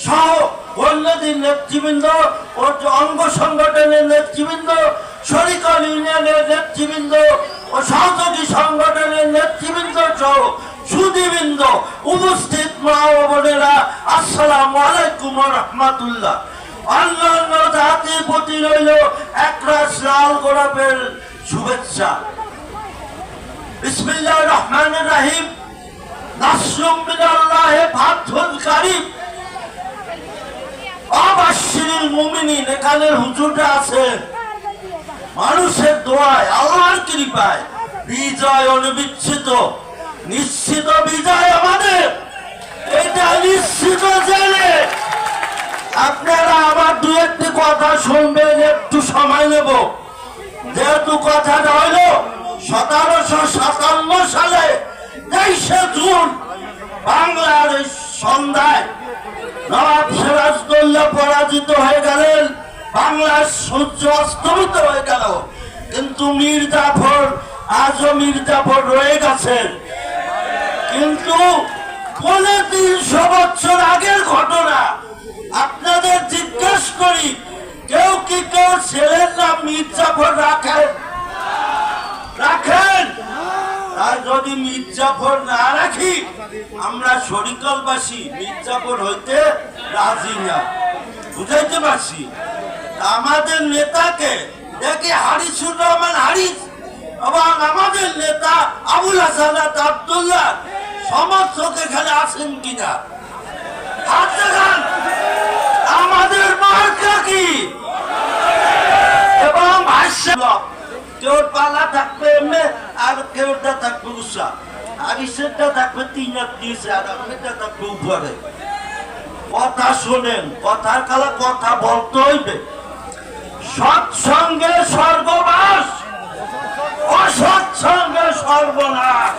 সহ গৌরনদীর নেতৃবৃন্দ ও অঙ্গ সংগঠনের নেতৃবৃন্দ শরিকল ইউনিয়নের নেতৃবৃন্দ ও সহযোগী সংগঠনের নেতৃবৃন্দ সহ সুধীবৃন্দ, উপস্থিত মা ও বোনেরা, আসসালামু আলাইকুম ওয়া রাহমাতুল্লাহ। অন্যান্য জাতির প্রতি রইল একরাশ লাল গোলাপের শুভেচ্ছা। বিসমিল্লাহির রহমানির রহিম। নাসরুম মিনাল্লাহি ফাতহুন কারীম। অবাশশিরিল মুমিনিন। এখানে হুজুররা আছেন। মানুষের দোয়ায়, আল্লাহর কৃপায় বিজয় অনিশ্চিত, নিশ্চিত বিজয় আমাদের, এটা নিশ্চিত জেনে আপনারা আমার দু একটি কথা শুনবেন, একটু সময় নেব। যেহেতু কথাটা হইল 1757 সালে 23শে জুন বাংলার সন্ধ্যায় নবাব সিরাজউদ্দৌলা পরাজিত হয়ে গেলেন, বাংলার সূর্য অস্তমিত হয়ে গেল। কিন্তু মীর জাফর, আজও মীর জাফর রয়ে গেছেন। কিন্তু 350 বছর আগের ঘটনা আপনাদের জিজ্ঞেস করি, কেউ কি কেউ ছেলের নাম মীর জাফর রাখেন? রাখেন? আর যদি মীর জাফর না রাখি, আমরা শরিকলবাসী মীর জাফর হইতে রাজি না। বুঝাইতে পারছি? আমাদের নেতাকে দেখে হারিসুর রহমান হারিস এবং আমাদের নেতা আবুল হাসান আব্দুল্লাহ সমর্থক এখানে আছেন কিনা? হাত দেখান। আমাদের মার্কা কি? এবং ভাষ্য কেউ পালা থাকবে এমনি, আর কেউটা থাকবে উষা, হারিসেরটা থাকবে 3 নিচে, আর আপনারটা থাকবে উপরে। কথা শোনেন, কথার কালা কথা বলতে হইবে। সৎসঙ্গে স্বর্গবাস, অসৎসঙ্গে সর্বনাশ।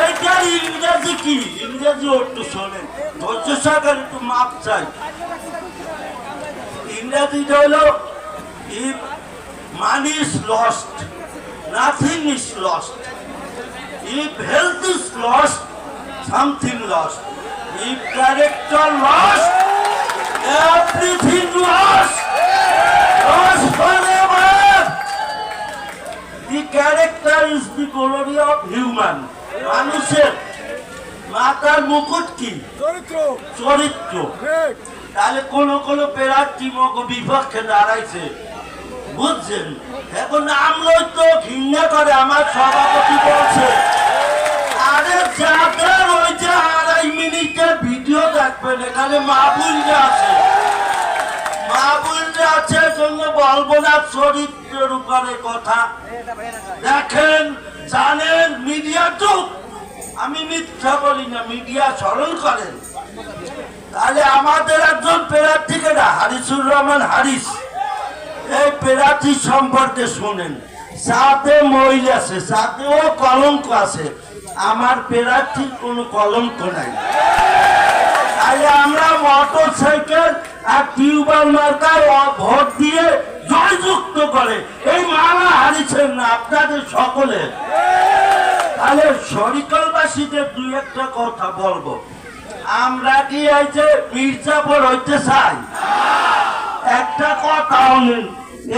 এইটার ইংরেজি কি? ইংরেজি একটু শোনেন, ধৈর্য সহকারে একটু মাপ চাই। ইংরেজিটা হলো if money is lost, nothing is lost. If health is lost, something lost. If character lost, everything lost. Lost forever. The character is the glory of human. মানুষের মাথার মুকুট কি? চরিত্র। তাহলে কোন কোন প্রার্থী বিপক্ষে দাঁড়াইছে, বুঝছেন? এখন নাম লইতো ঘৃণা করে। আমার সভাপতি বলছে, আরে যাদের ওই যে 2.5 মিনিটের ভিডিও দেখবেন, এখানে মাহবুবরা আছে, মাহবুবরা আছে, জন্য বলবো না চরিত্রের উপরে কথা। দেখেন, জানেন মিডিয়া যুগ, আমি মিথ্যা বলি না, মিডিয়া স্মরণ করেন। তাহলে আমাদের একজন প্রার্থীকে হারিসুর রহমান হারিস, এই প্রার্থী সম্পর্কে শোনেন। সাথে মহিলা আছে, সাথেও কলঙ্ক আছে। আমার প্রার্থীর কোনো কলঙ্ক নাই। তাহলে আমরা মোটর সাইকেল আর টিউবওয়েল মার্কায় ভোট দিয়ে জয়যুক্ত করে এই মালা হারিছেন না আপনাদের সকলের। তাহলে শরিকলবাসীদের 2-1টা কথা বলবো। আমরা কি এই যে মীর জাফর হইতে চাই? একটা কথা নেই,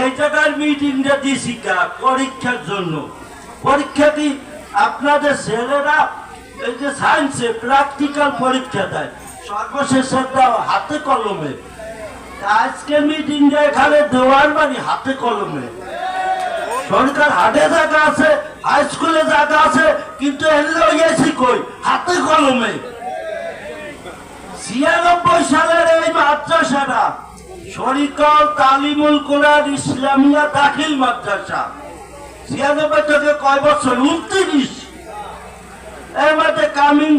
এই জায়গার মিটিংটা দিছি পরীক্ষার জন্য। পরীক্ষা কি আপনাদের ছেলেরা এই যে সায়েন্সে প্র্যাকটিক্যাল পরীক্ষা দেয়, সর্বশেষেরটা হাতে কলমে। আজকের মিটিংটা এখানে দেওয়ার বাড়ি হাতে কলমে। সরকার হাটে জায়গা আছে, হাই স্কুলে জায়গা আছে, কিন্তু এলে গেছি কই? হাতে কলমে। 96 সালের এই মাদ্রাসাটা শরিকল তালিমুল কোরআন ইসলামিয়া দাখিল মাদ্রাসা। 96 থেকে কয় বছর? 29। এর মধ্যে কামিং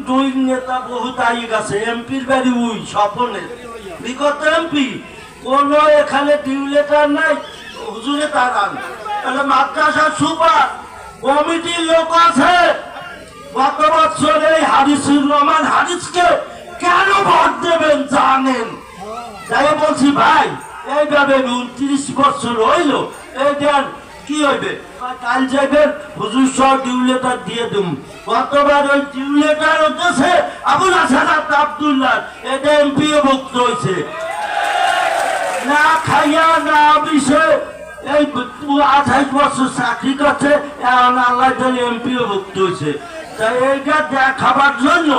ডুইং নেতা বহুত আই গেছে। এমপির বাড়ি উই স্বপনের বিগত এমপি। কোন এখানে ডিউলেটার নাই, হুজুরে তারান। তাহলে মাদ্রাসার সুপার কমিটির লোক আছে। গত বছর এই হারিসুর রহমান হারিসকে কেন ভোট দেবেন জানেন? তাই বলছি ভাই, এইভাবে 29 বছর হইল, এই দেন কি হইবে? কাল যাইবেন হুজুর সহ ডিউলেটার দিয়ে দেব। গতবার ওই ডিউলেটার হচ্ছে আবুল হাসান আব্দুল্লাহ, এটা এমপিও ভুক্ত হয়েছে। না খাইয়া না বিষে এই 28 বছর চাকরি করছে, এখন আল্লাহ জানে এমপিও ভুক্ত হয়েছে। তাই এইটা দেখাবার জন্য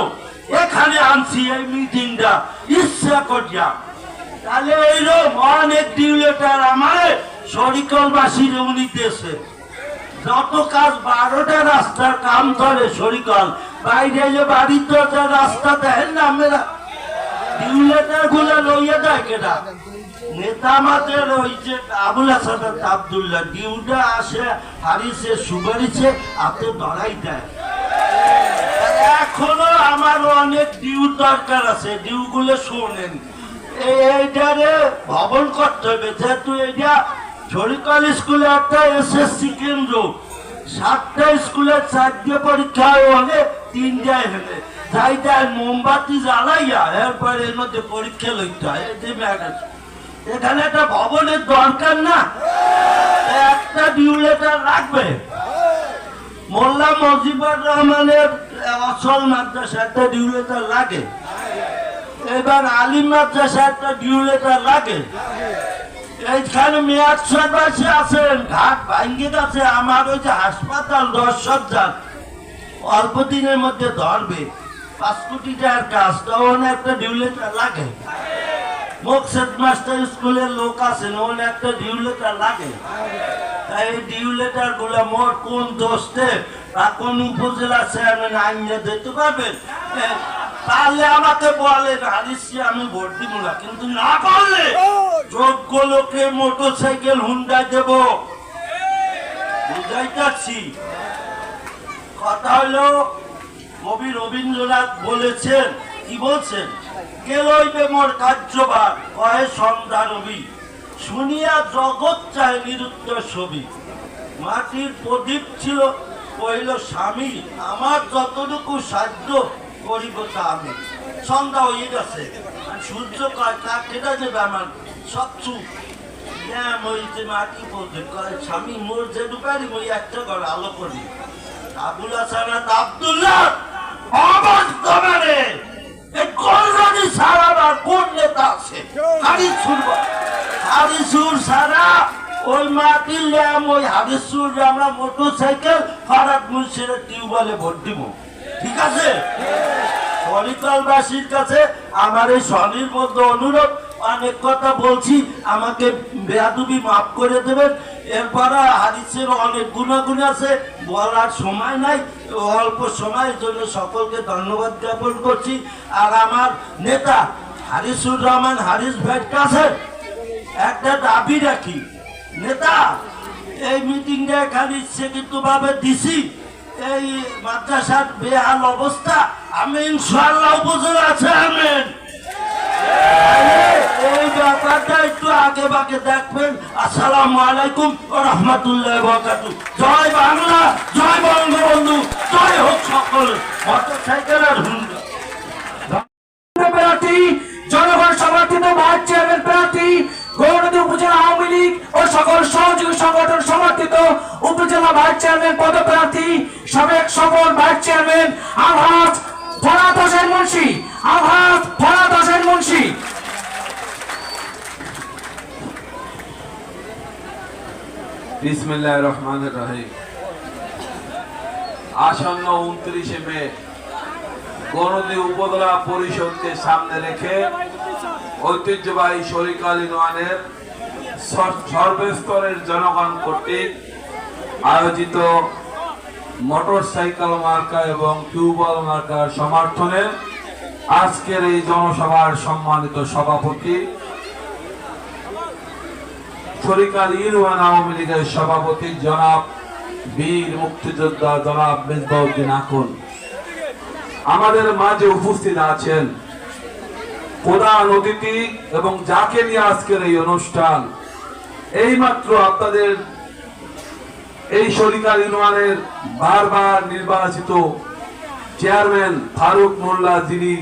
এখানে আনছি এই মিটিংটা ইচ্ছা করিয়া। তাহলে এইরকম অনেক ডিউলেটার আমার শরিকলবাসীর উনি দেশে যত কাজ 12টা রাস্তার কাম করে শরিকল বাইরে যে বাড়ির দরজা রাস্তা দেখেন না আমরা ডিউলেটার গুলো লইয়া যায় কেনা নেতা আমাদের ওই যে আবুল হাসান আব্দুল্লাহ ডিউটা আসে হারিছে সুপারিছে হাতে ধরাই দেয়। এখনো আমার অনেক ডিউ দরকার আছে, ডিউ গুলো শোনেন। এইটারে ভবন করতে হবে, যেহেতু এইটা শরিকল স্কুলে একটা এসএসসি কেন্দ্র, 7টা স্কুলের 4টে পরীক্ষা হলে 3টায় হলে যাই যায় মোমবাতি জ্বালাইয়া এরপরে এর মধ্যে পরীক্ষা লইতে হয়। এখানে একটা ভবনের দরকার না, একটা ডিউলেটার রাখবে। মোল্লা মজিবুর রহমানের অসল মাদ্রাসা একটা ডিউলেটার লাগে, এবার আলিম মাদ্রাসা একটা ডিউলেটার লাগে। এইখানে মেয়াদ সরবাসী আছেন, ঘাট ভাঙ্গি আছে, আমার ওই যে হাসপাতাল 10 সজ্জার অল্প দিনের মধ্যে ধরবে, 5 কোটি টাকার কাজ, তখন একটা ডিউলেটার লাগে। মোকসেদ মাস্টার স্কুলের লোক আছেন, ওখান একটা ডিউলেটার লাগে। তাই এই ডিউলেটার গুলা মোট কোন দোষে বা কোন উপজেলা চেয়ারম্যান আইনে দিতে পারবেন, তাহলে আমাকে বলে হারিসি আমি ভোট দিব না, কিন্তু না পারলে যোগ্য লোকে মোটরসাইকেল হুন্ডা দেব। বুঝাইতেছি কথা হলো, কবি রবীন্দ্রনাথ বলেছেন, কি বলছেন, কে লইবে মোর কার্যবার কয়ে সন্ধ্যা রবি, শুনিয়া জগৎ চায় নিরুত্তর ছবি। মাটির প্রদীপ ছিল কইল স্বামী, আমার যতটুকু সাধ্য করিব তা আমি। সন্ধ্যা হয়ে গেছে, সূর্য কয় কাক কেটে যাবে আমার সব চুপ হইতে মাটি প্রদীপ কয় স্বামী মোর যে ঢুকারি মই একটা ঘর আলো করি। আবুল হাসান আব্দুল্লাহ অবস্থা কলরানি সারাবার কোন নেতা আছে? হারিসুর সারা ওই মাটির ল্যাম, ওই হারিসুর আমরা মোটরসাইকেল ফারাক মুন্সির টিউবওয়েলে ভোট দিব, ঠিক আছে? শরিকলবাসীর কাছে আমার এই স্বনির্বদ্ধ অনুরোধ, অনেক কথা বলছি, আমাকে বেয়াদবি মাফ করে দেবেন। এরপর হাদিসের অনেক গুণাগুণ আছে, বলার সময় নাই, অল্প সময়ের জন্য সকলকে ধন্যবাদ জ্ঞাপন করছি। আর আমার নেতা হারিসুর রহমান হারিস ভাইয়ের কাছে একটা দাবি রাখি, নেতা এই মিটিংটা এখানে ইচ্ছাকৃত ভাবে দিছি, এই মাদ্রাসার বেহাল অবস্থা, আমি ইনশাআল্লাহ উপজেলা চেয়ারম্যান এই ব্যাপারটা একটু আগে বাগে দেখবেন। আসসালামু আলাইকুম ওয়া রাহমাতুল্লাহি ওয়া বারাকাতুহু। জয় বাংলা, জয় বঙ্গবন্ধু, জয় হোক সকল মোটরসাইকেলের হুন্ডা। প্রার্থী জনগণ সমর্থিত ভাইস চেয়ারম্যান প্রার্থী গৌরনদী উপজেলা আওয়ামী লীগ ও সকল সহযোগী সংগঠন সমর্থিত উপজেলা ভাইস চেয়ারম্যান পদপ্রার্থী সাবেক সফল ভাইস চেয়ারম্যান আলহাজ ফরহাদ হোসেন মুন্সি, আলহাজ ফরহাদ হোসেন মুন্সি। বিসমিল্লাহির রহমানির রহিম। আসন্ন 29 মে গৌরনদী উপজেলা পরিষদকে সামনে রেখে ঐতিহ্যবাহী শরিকল ইউনিয়নের সর্বস্তরের জনগণ কর্তৃক আয়োজিত মোটরসাইকেল মার্কা এবং টিউবওয়েল মার্কার সমর্থনে আজকের এই জনসভার সম্মানিত সভাপতি, শরিকল ইউনিয়ন আওয়ামী লীগের সভাপতি জনাব বীর মুক্তিযোদ্ধা জনাব মেজবাউদ্দিন আকুন, আমাদের মাঝে উপস্থিত আছেন প্রধান অতিথি এবং যাকে নিয়ে আজকের এই অনুষ্ঠান, এইমাত্র আপনাদের এই শরিকল ইউনিয়নের বারবার নির্বাচিত চেয়ারম্যান ফারুক মোল্লা, যিনি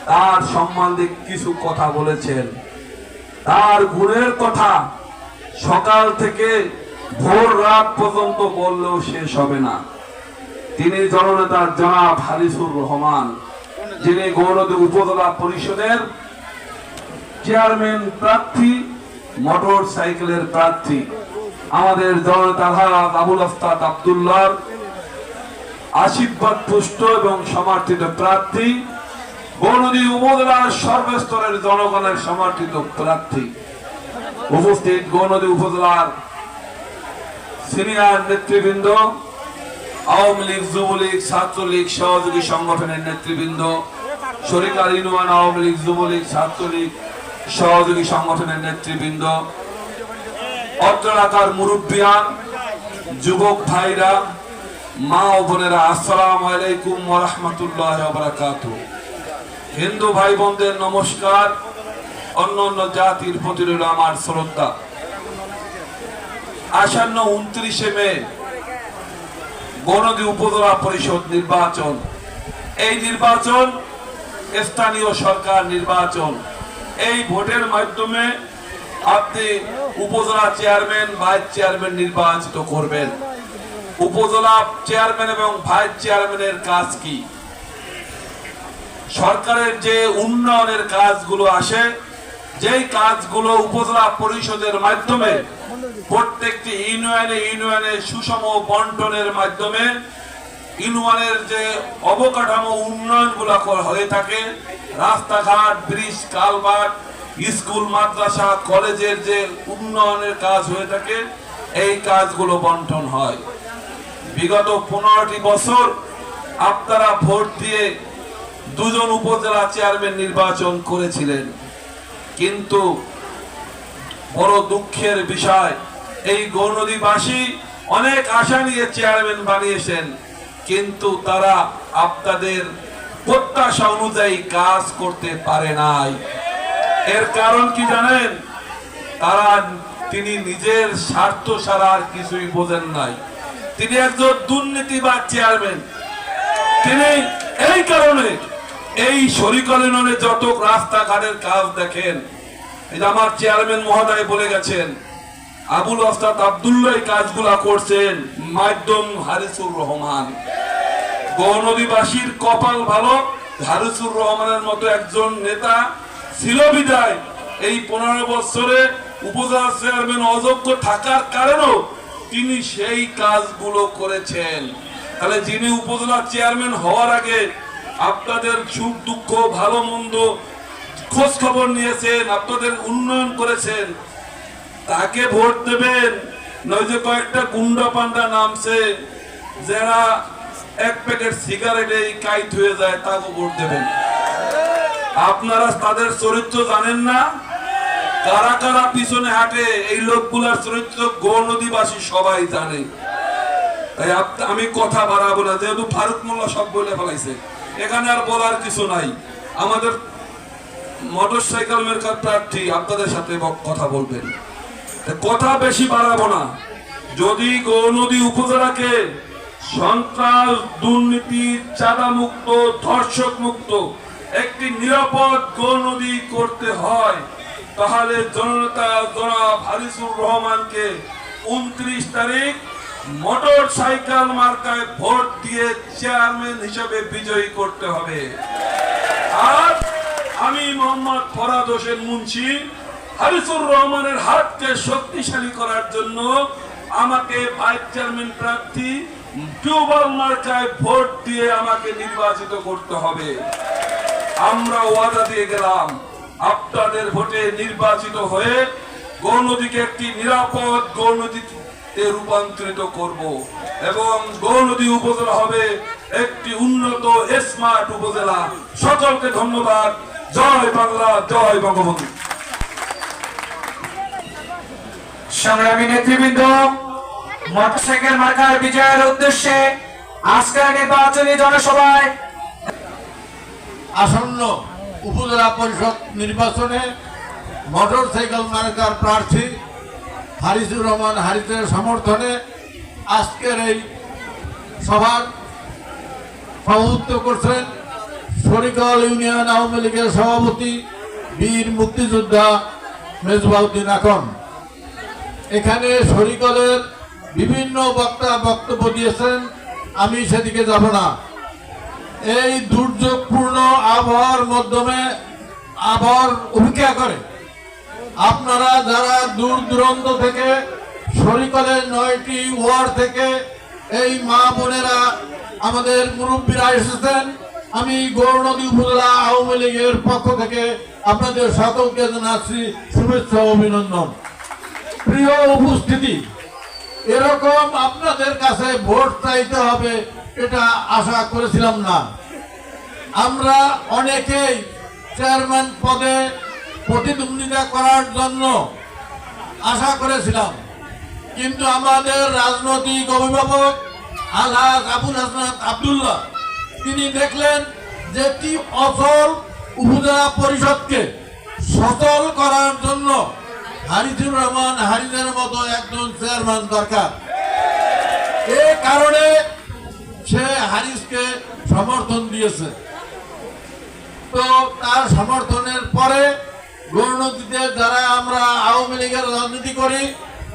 তার সম্বন্ধে কিছু কথা বলেছেন, তার গুণের কথা সকাল থেকে ভোর রাত পর্যন্ত বললেও শেষ হবে না। তিনি জননেতা জনাব হারিসুর রহমান, যিনি গৌরনদী উপজেলা পরিষদের চেয়ারম্যান প্রার্থী, মোটর সাইকেলের প্রার্থী, আমাদের জনতার হাত আবুল ওস্তাদ আব্দুল্লাহর আশীর্বাদ পুষ্ট এবং সমর্থিত প্রার্থী, গৌরনদী উপজেলার সর্বস্তরের জনগণের সমর্থিত প্রার্থী। উপস্থিত গৌরনদী উপজেলার সিনিয়র নেতৃবৃন্দ, আওয়ামী লীগ, যুবলীগ, ছাত্রলীগ, সহযোগী সংগঠনের নেতৃবৃন্দ, সরিকার ইউনিয়ন আওয়ামী লীগ, যুবলীগ, ছাত্রলীগ, সহযোগী সংগঠনের নেতৃবৃন্দ, অত্র এলাকার মুরব্বিয়ান, যুবক ভাইরা, মা ও বোনেরা, আসসালামু আলাইকুম ওয়া রাহমাতুল্লাহি ওয়া বারাকাতুহু। হিন্দু ভাই বোনদের নমস্কার, অন্য জাতির প্রতি রইল আমার শ্রদ্ধা। আসন্ন 29শে মে গৌরনদী উপজেলা পরিষদ নির্বাচন। এই নির্বাচন স্থানীয় সরকার নির্বাচন। এই ভোটের মাধ্যমে আপনি উপজেলা চেয়ারম্যান, ভাইস চেয়ারম্যান নির্বাচিত করবেন। উপজেলা চেয়ারম্যান এবং ভাইস চেয়ারম্যানের কাজ কি? সরকারের যে উন্নয়নের কাজগুলো আসে, যেই কাজগুলো উপজেলা পরিষদের মাধ্যমে প্রত্যেকটি ইউনিয়নে সুষম বন্টনের মাধ্যমে ইউনিয়নের যে অবকাঠামো উন্নয়নগুলো হয়ে থাকে, রাস্তাঘাট, ব্রিজ, কালভার্ট, স্কুল, মাদ্রাসা, কলেজের যে উন্নয়নের কাজ হয়ে থাকে, এই কাজগুলো বন্টন হয়। বিগত 15টি বছর আপনারা ভোট দিয়ে 2 জন উপজেলা চেয়ারম্যান নির্বাচন করেছিলেন, কিন্তু বড় দুঃখের বিষয়, এই গৌরনদীবাসী অনেক আশা নিয়ে চেয়ারম্যান বানিয়েছেন, কিন্তু তারা আপনাদের প্রত্যাশা অনুযায়ী কাজ করতে পারে নাই। এর কারণ কি জানেন? তিনি নিজের স্বার্থ ছাড়া আর কিছুই বোঝেন নাই। তিনি একজন দুর্নীতিবাজ চেয়ারম্যান। তিনি এই কারণে এই শরিকল ইউনিয়নে যত রাস্তাঘাটের কাজ দেখেন, এই যে আমার চেয়ারম্যান মহোদয় বলে গেছেন, আবুল ওস্তাদ আব্দুল্লাহ কাজগুলা করছেন, মাধ্যম হারিসুর রহমান। গৌরনদীবাসীর কপাল ভালো, হারিসুর রহমানের মতো একজন নেতা ছিল বিদায় এই 15 বছরে উপজেলা চেয়ারম্যান অযোগ্য থাকার কারণেও তিনি সেই কাজগুলো করেছেন। তাহলে যিনি উপজেলা চেয়ারম্যান হওয়ার আগে আপনাদের সুখ দুঃখ ভালো মন্দ খোঁজ খবর নিয়েছেন, আপনাদের উন্নয়ন করেছেন, তাকে ভোট দেবেন। নয় যে কয়েকটা গুন্ডা পান্ডা নামছে, যারা 1 প্যাকেট সিগারেটেই কাইট হয়ে যায়, তাকে ভোট দেবেন। আপনারা তাদের চরিত্র জানেন না, কারা কারা পিছনে হাঁটে, এই লোকগুলার চরিত্র গৌরনদীবাসী সবাই জানে। তাই আমি কথা বাড়াবো না, যেহেতু ফারুক মোল্লা সব বলে ফেলাইছে, এখানে আর বলার কিছু নাই। আমাদের মোটরসাইকেল মেকার প্রার্থী আপনাদের সাথে কথা বলবেন, কথা বেশি বাড়াবো না। যদি গৌরনদী উপজেলাকে সন্ত্রাস, দুর্নীতি, চাঁদা মুক্ত, ধর্ষক মুক্ত একটি নিরাপদ গৌরনদী করতে হয়, তাহলে জননেতা জনাব হারিসুর রহমানকে 29 তারিখ মোটরসাইকেল মার্কায় ভোট দিয়ে চেয়ারম্যান হিসেবে বিজয়ী করতে হবে। আর আমি মোহাম্মদ ফরাদ হোসেন মুন্সি হারিসুর রহমানের হাতকে শক্তিশালী করার জন্য আমাকে ভাইস চেয়ারম্যান প্রার্থী টিউবওয়েল মার্কায় ভোট দিয়ে আমাকে নির্বাচিত করতে হবে। আমরা ওয়াদা দিয়ে গেলাম, আপনাদের ভোটে নির্বাচিত হয়ে গৌরনদীকে একটি নিরাপদ গৌরনদীতে রূপান্তরিত করব এবং গৌরনদী উপজেলা হবে একটি উন্নত স্মার্ট উপজেলা। সকলকে ধন্যবাদ। জয় বাংলা, জয় বঙ্গবন্ধু। সংগ্রামী নেতৃবৃন্দ, মোটরসাইকেল মার্কার বিজয়ের উদ্দেশ্যে আজকের নির্বাচনী জনসভায় আসন্ন উপজেলা পরিষদ নির্বাচনে মোটরসাইকেল মার্কার প্রার্থী হারিসুর রহমান হারিসের সমর্থনে আজকের এই সভার সভাপতিত্ব করছেন শরিকল ইউনিয়ন আওয়ামী লীগের সভাপতি বীর মুক্তিযোদ্ধা মেজবাউদ্দিন আকন। এখানে শরিকলের বিভিন্ন বক্তা বক্তব্য দিয়েছেন, আমি সেদিকে যাব না। এই দুর্যোগপূর্ণ আবহাওয়ার মাধ্যমে আবহাওয়ার উপেক্ষা করে আপনারা যারা দূর দূরান্ত থেকে শরিকলের 9টি ওয়ার্ড থেকে এই মা বোনেরা আমাদের মুরব্বীরা এসেছেন। আমি গৌরনদী উপজেলা আওয়ামী লীগের পক্ষ থেকে আপনাদের সকলকে জানাচ্ছি শুভেচ্ছা ও অভিনন্দন। প্রিয় উপস্থিতি, এরকম আপনাদের কাছে ভোট চাইতে হবে এটা আশা করেছিলাম না। আমরা অনেকেই চেয়ারম্যান পদে প্রতিদ্বন্দ্বিতা করার জন্য আশা করেছিলাম, কিন্তু আমাদের রাজনৈতিক অভিভাবক আলহাজ আবুল হাসনাত আব্দুল্লাহ তিনি দেখলেন যে একটি অচল উপজেলা পরিষদকে সচল করার জন্য হারিসুর রহমান হারিসের মতো একজন চেয়ারম্যান দরকার। এ কারণে সে হারিসকে সমর্থন দিয়েছে। তো তার সমর্থনের পরে গৌরনদীতে যারা আমরা আওয়ামী লীগের রাজনীতি করি,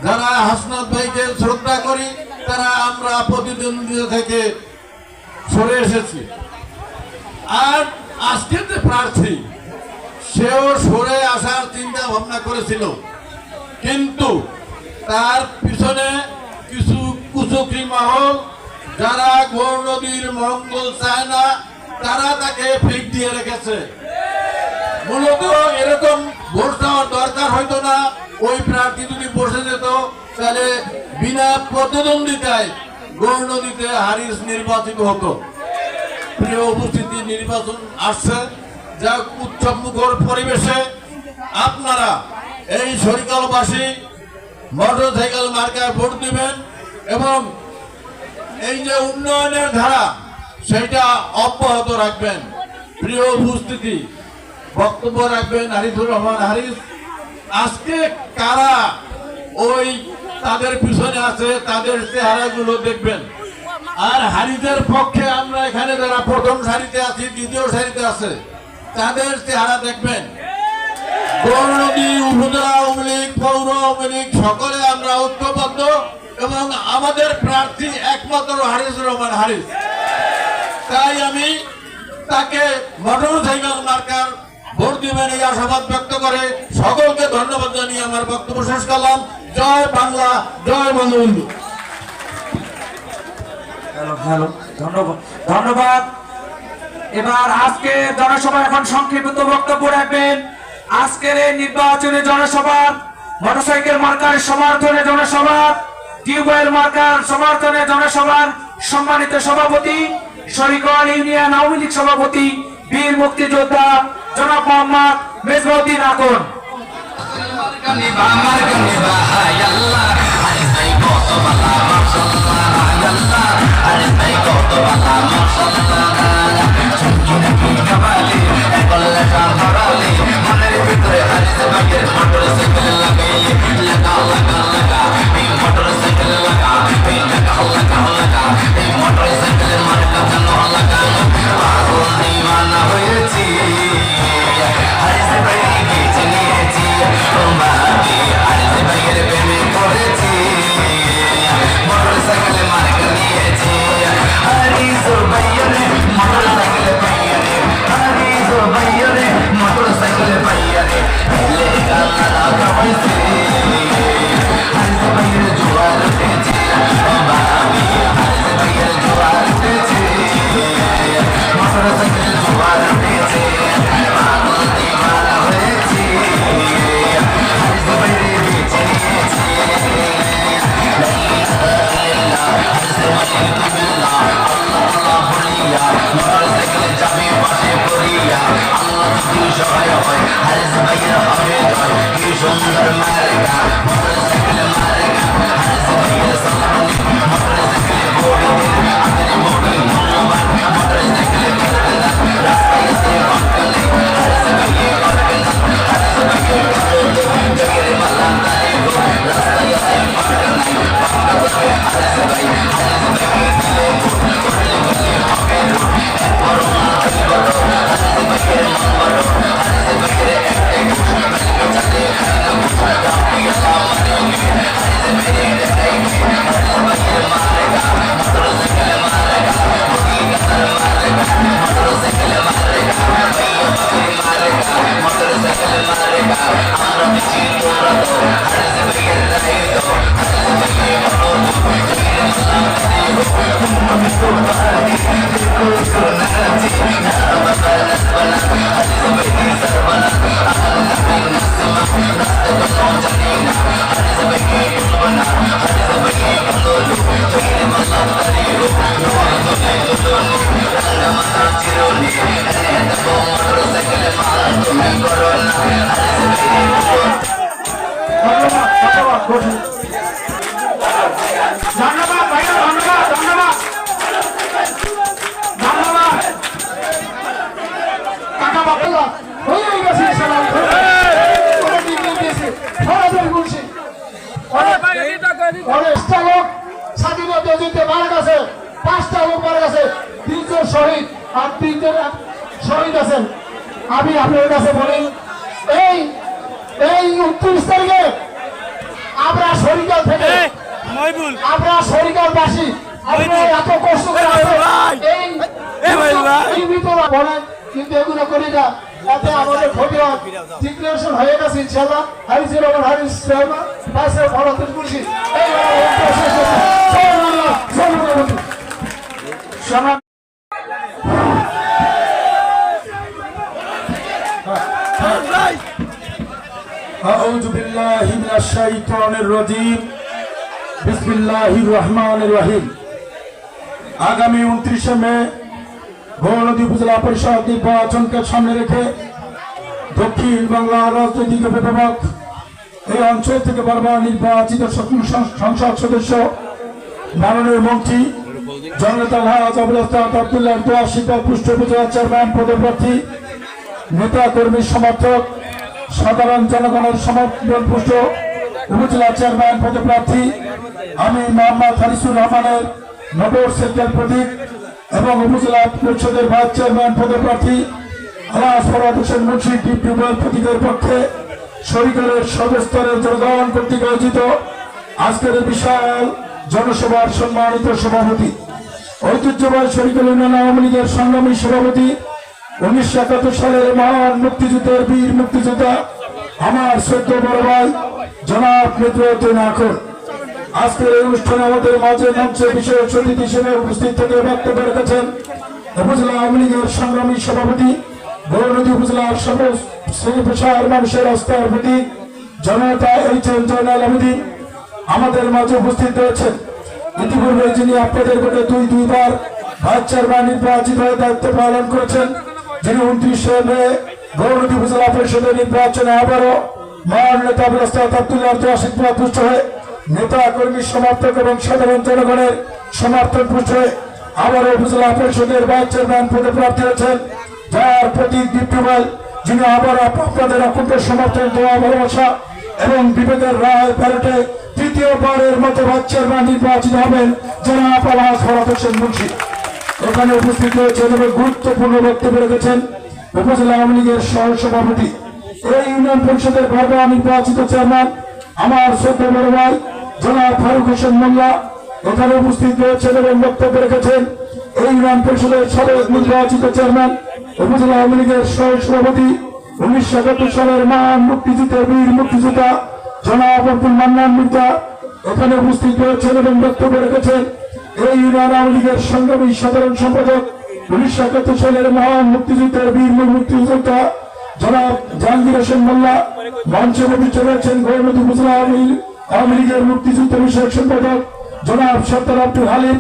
যারা হাসনাত ভাইকে শ্রদ্ধা করি, তারা আমরা প্রতিদ্বন্দ্বিতা থেকে সরে এসেছি। আর আজকে যে প্রার্থী সেও সরে আসার চিন্তা ভাবনা করেছিল, কিন্তু তার পিছনে কিছু কুচক্রী মহল যারা গৌরনদীর মঙ্গল চায় না, তারা তাকে ফিক দিয়ে রেখেছে। মূলত এরকম ভোট দেওয়ার দরকার হইতো না। ওই প্রার্থী যদি বসে যেত তাহলে বিনা প্রতিদ্বন্দ্বিতায় গৌরনদীতে হারিস নির্বাচিত হতো। প্রিয় উপস্থিতি, নির্বাচন আসছে, যা উৎসব মুখর পরিবেশে আপনারা এই শরিকলবাসী মোটরসাইকেল মার্কায় ভোট দিবেন এবং এই যে উন্নয়নের ধারা সেটা অব্যাহত রাখবেন। প্রিয় উপস্থিতি, বক্তব্য রাখবেন হারিসুর রহমান হারিস। আজকে কারা ওই তাদের পিছনে আছে তাদের চেহারাগুলো দেখবেন। আর হারিসের পক্ষে আমরা এখানে যারা প্রথম সারিতে আছি, দ্বিতীয় সারিতে আছে, তাদের চেহারা দেখবেন। গৌরনদী উপজেলা আওয়ামী লীগ, পৌর আওয়ামী লীগ সকলে আমরা ঐক্যবদ্ধ এবং আমাদের প্রার্থী একমাত্র হারিসুর রহমান হারিস। তাই আমি তাকে মোটরসাইকেল মার্কার ভোট দিবেন এই আশাবাদ ব্যক্ত করে সকলকে ধন্যবাদ জানিয়ে আমার বক্তব্য শেষ করলাম। জয় বাংলা, জয় বঙ্গবন্ধু। ধন্যবাদ। এবার আজকে জনসভা এখন সংক্ষিপ্ত বক্তব্য রাখবেন। আজকের এই নির্বাচনী জনসভা মোটরসাইকেল মার্কার সমর্থনে জনসভা, টিউবওয়েল মার্কার সমর্থনে জনসভার সম্মানিত সভাপতি, শরিকল ইউনিয়ন আওয়ামী লীগ সভাপতি, বীর মুক্তিযোদ্ধা জনাব Mohammad Mezbauddin Akon. Hãy subscribe cho kênh Ghiền Mì Gõ để không bỏ lỡ ধন্যবাদ ভাইয়া, ধন্যবাদ ধন্যবাদ ধন্যবাদ। কাকা বাবা হয়ে গেছে সালাম অনেক দিন দিয়েছে ফরাদের বলছি অনেকটা লোক স্বাধীনতা যুদ্ধে মারা গেছে, 5টা লোক মারা গেছে, 3 জন শহীদ আর 3 জন শহীদ আছেন। আমি আপনার কাছে বলি এই 29 তারিখে আমরা শরীকাল থেকে আমরা শরীকালবাসী আমরা এত কষ্ট করে এই ভিতরে বলেন কিন্তু এগুলো করি না, এতে আমাদের ক্ষতি হয়। ডিক্লারেশন হয়ে গেছে ইনশাআল্লাহ। হারিসের রহমান হারিস রহমান পাশে ফলাফল করছি এই আউযু বিল্লাহি মিনাশ শাইতানির রাজীম। বিসমিল্লাহির রহমানির রহিম। আগামী 29শে মে গৌরনদী উপজেলা পরিষদ নির্বাচনকে সামনে রেখে দক্ষিণ বাংলার রাজনৈতিক অভিভাবক এই অঞ্চল থেকে বারবার নির্বাচিত সংসদ সদস্য মাননীয় মন্ত্রী জননেতা আলহাজ আবুল হাসনাত আব্দুল্লাহ দোয়া শিক্ষক পুষ্ট উপজেলা চেয়ারম্যান পদপ্রার্থী নেতা কর্মী সমর্থক সাধারণ জনগণের সমর্থন পুষ্ট উপজেলা চেয়ারম্যান পদপ্রার্থী আমি মোহাম্মদ হারিসুর রহমানের নগর সেক্টর প্রতীক এবং উপজেলা পরিষদের ভাইস চেয়ারম্যান পদপ্রার্থী আলহাজ ফরহাদ হোসেন মুন্সি টিউবওয়েল প্রতীকের পক্ষে শরীরের সর্বস্তরের জনগণ কর্তৃক আয়োজিত আজকের বিশাল জনসভার সম্মানিত সভাপতি ঐতিহ্যবাহী শরীফুল ইউনিয়ন আওয়ামী লীগের সংগ্রামী সভাপতি 1971 সালের মহান মুক্তিযুদ্ধের বীর মুক্তিযোদ্ধা আমার সদ্য বড় ভাই জনাব নেতৃত্ব নাখর আজকের এই অনুষ্ঠানে আমাদের মাঝে মঞ্চে বিশেষ অতিথি হিসেবে উপস্থিত থেকে বক্তব্য রেখেছেন উপজেলা আওয়ামী লীগের সংগ্রামী সভাপতি গৌরনদী উপজেলার শ্রেণী পেশার মানুষের আস্থার প্রতি জনতা এইচ.এম. জয়নাল আবেদীন আমাদের মাঝে উপস্থিত রয়েছেন। ইতিপূর্বে যিনি আপনাদের ভোটে দুইবার ভাইস চেয়ারম্যান নির্বাচিত হয়ে দায়িত্ব পালন করেছেন, যিনি 29শে মে গৌরনদী উপজেলা পরিষদের নির্বাচনে আবারও মহান নেতা আবুল হাসনাত আব্দুল্লাহ দোয়া শিক্ষক পুষ্ট হয়ে নেতা কর্মী সমর্থক এবং সাধারণ জনগণের সমর্থন পুষ্ট হয়ে আবারও উপজেলা পরিষদের ভাইস চেয়ারম্যান পদে প্রার্থী হয়েছেন, যার প্রতীক দীপ্তিময়, যিনি আবার আপনাদের অকুণ্ঠ সমর্থন দোয়া ভালোবাসা এবং বিবেকের রায় ব্যালটে তৃতীয়বারের মতো ভাইস চেয়ারম্যান নির্বাচিত হবেন জনাব আলহাজ ফরহাদ হোসেন মুন্সি। এখানে উপস্থিত রয়েছেন এবং গুরুত্বপূর্ণ বক্তব্য রেখেছেন উপজেলা আওয়ামী লীগের সহ সভাপতি এই ইউনিয়ন পরিষদের বারবার নির্বাচিত চেয়ারম্যান আমার ছোট বড় ভাই জনাব ফারুক হোসেন মোল্লা। এখানে উপস্থিত রয়েছেন এবং বক্তব্য রেখেছেন এই ইউনিয়ন পরিষদের সাবেক নির্বাচিত চেয়ারম্যান উপজেলা আওয়ামী লীগের সহ সভাপতি 1971 সালের মহান মুক্তিযুদ্ধের বীর মুক্তিযোদ্ধা জনাব আব্দুল মান্নান মির্জা। এখানে উপস্থিত রয়েছেন এবং বক্তব্য রেখেছেন এই ইউনিয়ন আওয়ামী লীগের সংগ্রামী সাধারণ সম্পাদক 1971 সালের মহান মুক্তিযুদ্ধের বীর মুক্তিযোদ্ধা জনাব জাহাঙ্গীর হোসেন মোল্লা। মঞ্চে উপস্থিত রয়েছেন গৌরনদী উপজেলা আওয়ামী লীগের মুক্তিযুদ্ধ বিষয়ক সম্পাদক জনাব সত্তার আব্দুল হালিম।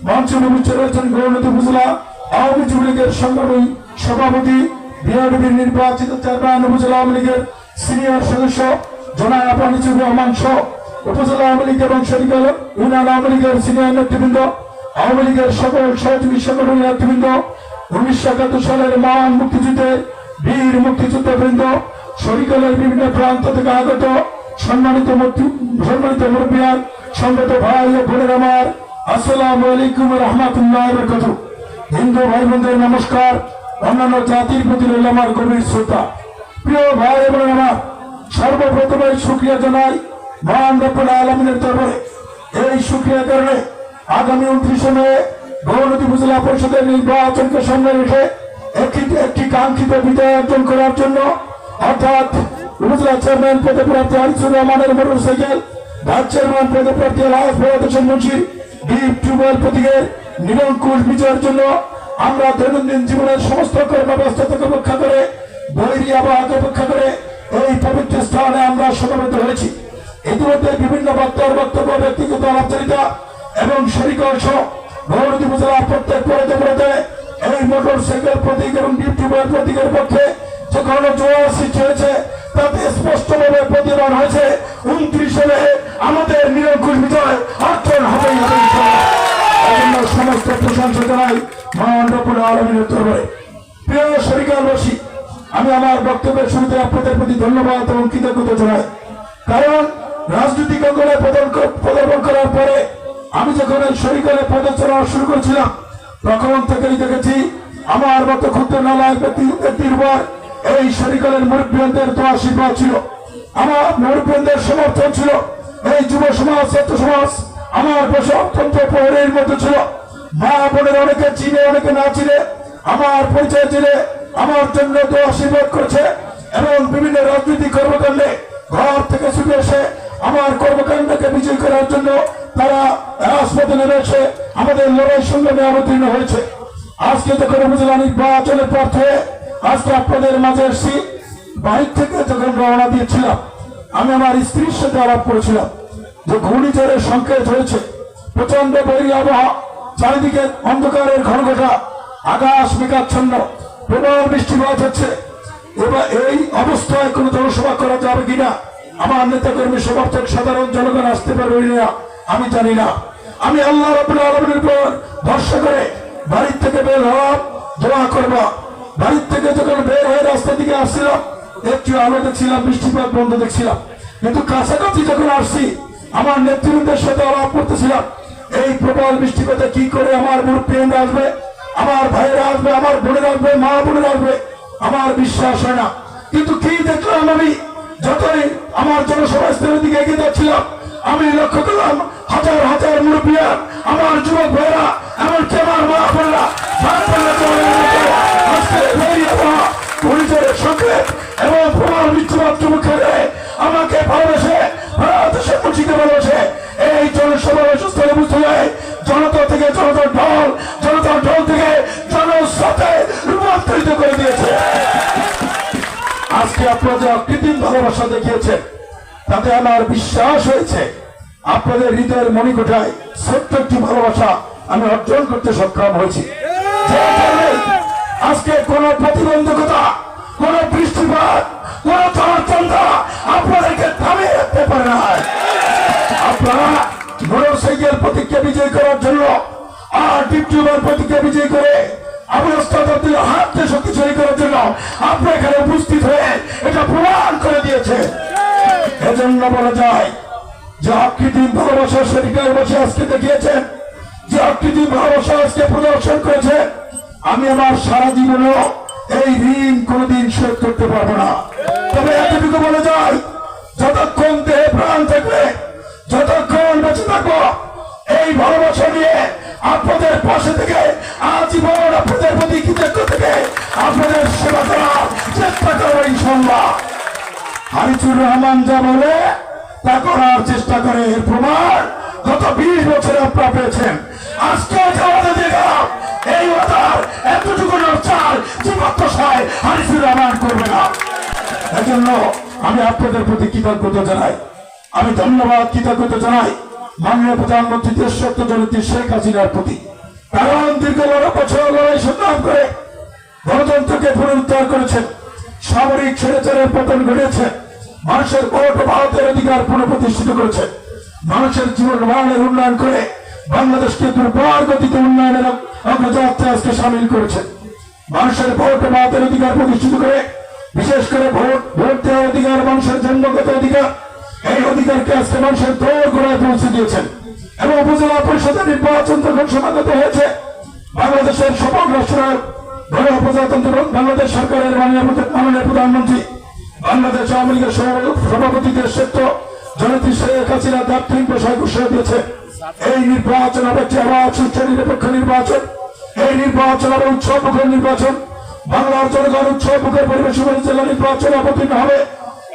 মঞ্চে উপস্থিত রয়েছেন গৌরনদী উপজেলা আওয়ামী লীগের সংগ্রামী সভাপতি বিআরডিবির নির্বাচিত চেয়ারম্যান উপজেলা আওয়ামী লীগের সিনিয়র সদস্য জনাব আনিসুর রহমান সহ উপজেলা আওয়ামী লীগ এবং শরীফুল ইউনিয়ন আওয়ামী লীগের সিনিয়র নেতৃবৃন্দ, আওয়ামী লীগের সকল সহযোগী সংগঠন নেতৃবৃন্দ, 1971 সালের মহান মুক্তিযুদ্ধের বীর মুক্তিযোদ্ধাবৃন্দ, শরীফুলের বিভিন্ন প্রান্ত থেকে আগত সম্মানিত মুরব্বিয়ান, সংগত ভাই ও বোনের আমার আসসালামু আলাইকুম ওয়া রাহমাতুল্লাহি ওয়া বারাকাতুহু। হিন্দু ভাই বোনদের নমস্কার, অন্যান্য জাতির প্রতি রইল আমার গভীর শ্রদ্ধা। প্রিয় ভাই এবং আমার সর্বপ্রথমে শুকরিয়া জানাই মহান রব্বুল আলামিনের দরবারে। এই শুকরিয়া কারণে আগামী 29শে মে গৌরনদী উপজেলা পরিষদের নির্বাচনকে সামনে রেখে একটি কাঙ্ক্ষিত বিজয় অর্জন করার জন্য অর্থাৎ উপজেলা চেয়ারম্যান পদে প্রার্থী হারিসুর রহমানের মোটরসাইকেল, ভাইস চেয়ারম্যান পদে প্রার্থী আলহাজ ফরহাদ হোসেন মুন্সির ডিপ টিউবওয়েল প্রতীকের নিরঙ্কুশ বিজয়ের জন্য আমরা দৈনন্দিন জীবনের সমস্ত কর্মব্যস্ততাকে উপেক্ষা করে বৈরী আবহাওয়াকে উপেক্ষা করে এই পবিত্র স্থানে আমরা সমবেত হয়েছি। ইতিমধ্যে বিভিন্ন বক্তার বক্তব্য, ব্যক্তিগত আলাপচারিতা এবং শরীকল সহ গৌরনদী উপজেলার প্রত্যেক পড়তে এই মোটর সাইকেল প্রতীক এবং ডিপটিউবের প্রতীকের পক্ষে যে গণজোয়ার সৃষ্টি হয়েছে তাতে স্পষ্টভাবে প্রতিবাদ হয়েছে 29 সালে আমাদের নিরঙ্কুশ বিজয় অর্জন হবেই হবে। সমস্ত প্রশংসা জানাই মহান রব্বুল আলামিনের দরবারে। প্রিয় শরীকালবাসী, আমি আমার বক্তব্যের শুরুতে আপনাদের প্রতি ধন্যবাদ এবং কৃতজ্ঞতা জানাই। কারণ রাজনৈতিক অঙ্গনে পদার্পণ করার পরে আমি যখন এই শরীকালে পদচারণা শুরু করেছিলাম তখন থেকেই দেখেছি আমার মতো ক্ষুদ্র নালায় ব্যক্তির উপর এই শরীকালের মুরব্বীদের তো আশীর্বাদ ছিল, আমার মুরব্বীদের সমর্থন ছিল। এই যুব সমাজ, ছাত্র সমাজ আমার বসে অত্যন্ত প্রহরীর মধ্যে ছিল। মা বোনের অনেকে চিনে, অনেকে না চিনে আমার পরিচয় জেনে আমার জন্য তো আশীর্বাদ করেছে এবং বিভিন্ন রাজনৈতিক কর্মকাণ্ডে ঘর থেকে ছুটে এসে আমার কর্মকাণ্ডকে বিজয় করার জন্য তারা রাজপথে নেমে এসে আমাদের লড়াই সংগ্রামে অবতীর্ণ হয়েছে। আজকে যখন উপজেলা নির্বাচনের পর থেকে আজকে আপনাদের মাঝে এসেছি, বাড়ির থেকে যখন রওনা দিয়েছিলাম আমি আমার স্ত্রীর সাথে আলাপ করেছিলাম যে ঘূর্ণিঝড়ের সংকেত হয়েছে, প্রচন্ড বৈরী আবহাওয়া, চারিদিকে অন্ধকারের ঘনঘটা, আকাশ মেঘাচ্ছন্ন, প্রবল বৃষ্টিপাত হচ্ছে। এবার এই অবস্থায় কোন জনসভা করা যাবে কিনা, আমার নেতা কর্মী সমর্থক সাধারণ জনগণ আসতে পারবে না আমি জানি না। আমি আল্লাহ রাব্বুল আলামিনের উপর ভরসা করে বাড়ির থেকে বের হলাম, দোয়া করব। বাড়ির থেকে যখন বের হয়ে রাস্তার দিকে আসছিলাম একটু আলো দেখছিলাম, বৃষ্টিপাত বন্ধ দেখছিলাম, কিন্তু কাছাকাছি যখন আসছি আমার নেতৃবৃন্দের সাথে আলাপ করতেছিলাম এই প্রবল বৃষ্টিপাতে কি করে আমার মুরব্বীরা আসবে, আমার ভাইয়েরা আসবে, আমার বোনেরা আসবে, মা বোনেরা আসবে, আমার বিশ্বাস হয় না। কিন্তু কি দেখলাম আমি, যতই আমার জনসভাস্থলের দিকে এগিয়ে যাচ্ছিলাম আমি লক্ষ্য করলাম হাজার হাজার মুরব্বীরা, আমার যুবক ভাইয়েরা, এমনকি আমার মা বোনেরা পরিচয়ের সঙ্গে এবং প্রবল বৃষ্টিপাত মুখে আমাকে ভালোবেসে ভারতদেশের মুচিকে ভালোবেসে এই জনসভাস্থলে বুঝতে যায় জনতা থেকে জনতার ঢল, জনতার ঢল থেকে জনস্রোতে রূপান্তরিত করে দিয়েছে। আজকে আপনারা যে অকৃত্রিম ভালোবাসা দেখিয়েছেন তাতে আমার বিশ্বাস হয়েছে আপনাদের হৃদয়ের মণিকোঠায় ছোট্ট একটি ভালোবাসা আমি অর্জন করতে সক্ষম হয়েছি। আজকে কোন প্রতিবন্ধকতা, কোন বৃষ্টিপাত, কোন চলাচলতা আপনাদেরকে থামিয়ে রাখতে পারে না। আপনারা মোটর সাইকেল প্রতীককে বিজয় করার জন্য আর ডিপটিউবের প্রতীককে বিজয় করে হাতকে শক্তিশালী করার জন্য আপনি এখানে উপস্থিত হয়ে এটা প্রমাণ করে দিয়েছে। এজন্য বলা যায় যে অকৃত্রিম ভালোবাসা শরীরের বসে আজকে দেখিয়েছেন, যে অকৃত্রিম ভালোবাসা আজকে প্রদর্শন করেছে, আমি আমার সারা জীবনেও এই ঋণ কোনদিন শোধ করতে পারবো না। তবে এতটুকু বলে যায় যতক্ষণ দেহে প্রাণ থাকবে, যতক্ষণ বেঁচে থাকবো এই ভালোবাসা নিয়ে আপনাদের পাশে থেকে আজীবন আপনাদের প্রতি কৃতজ্ঞ থেকে আপনাদের সেবা করার চেষ্টা করবো ইনশাআল্লাহ। হারিচুর রহমান যা বলে তা করার চেষ্টা করে, এর প্রমাণ গত 20 বছরে আপনারা পেয়েছেন। আজকে আমাদের দেখলাম এই ওয়াদার এতটুকু চাল জীবত্বসায় হারিচুর রহমান করবে না। এজন্য আমি আপনাদের প্রতি কৃতজ্ঞতা জানাই, আমি ধন্যবাদ কৃতজ্ঞতা জানাই মাননীয় প্রধানমন্ত্রী দেশরত্ন জননেত্রী শেখ হাসিনার প্রতি। কারণ দীর্ঘ 12 বছর লড়াই সংগ্রাম করে গণতন্ত্রকে পুনরুদ্ধার করেছেন, সামরিক স্বৈরাচারের পতন ঘটেছে, মানুষের ভোট ও ভারতের অধিকার পুনঃপ্রতিষ্ঠিত করেছে, মানুষের জীবন মানের উন্নয়ন করে বাংলাদেশকে দুর্বার গতিতে উন্নয়নের অগ্রযাত্রায় আজকে সামিল করেছে, মানুষের ভোট ও ভারতের অধিকার প্রতিষ্ঠিত করে বিশেষ করে ভোট দেওয়ার অধিকার, মানুষের জন্মগত অধিকার, এই অধিকারকে আজকে মানুষের দৌড় গোড়ায় পৌঁছে দিয়েছেন। এবং উপজেলা পরিষদের নির্বাচন যখন সমাগত হয়েছে বাংলাদেশের সফল রাষ্ট্রনায়ক গণপ্রজাতন্ত্র বাংলাদেশ সরকারের মাননীয় প্রধানমন্ত্রী, বাংলাদেশ আওয়ামী লীগের সভাপতি দেশরত্ন জননেত্রী শেখ হাসিনা দাপ্তরিক ঘোষণা ঘোষণা দিয়েছে এই নির্বাচন হবে একটি আবার সুষ্ঠু নিরপেক্ষ নির্বাচন। এই নির্বাচন হবে উৎসবমুখর নির্বাচন, বাংলার জনগণ উৎসবমুখর পরিবেশ জেলা নির্বাচনে অবতীর্ণ হবে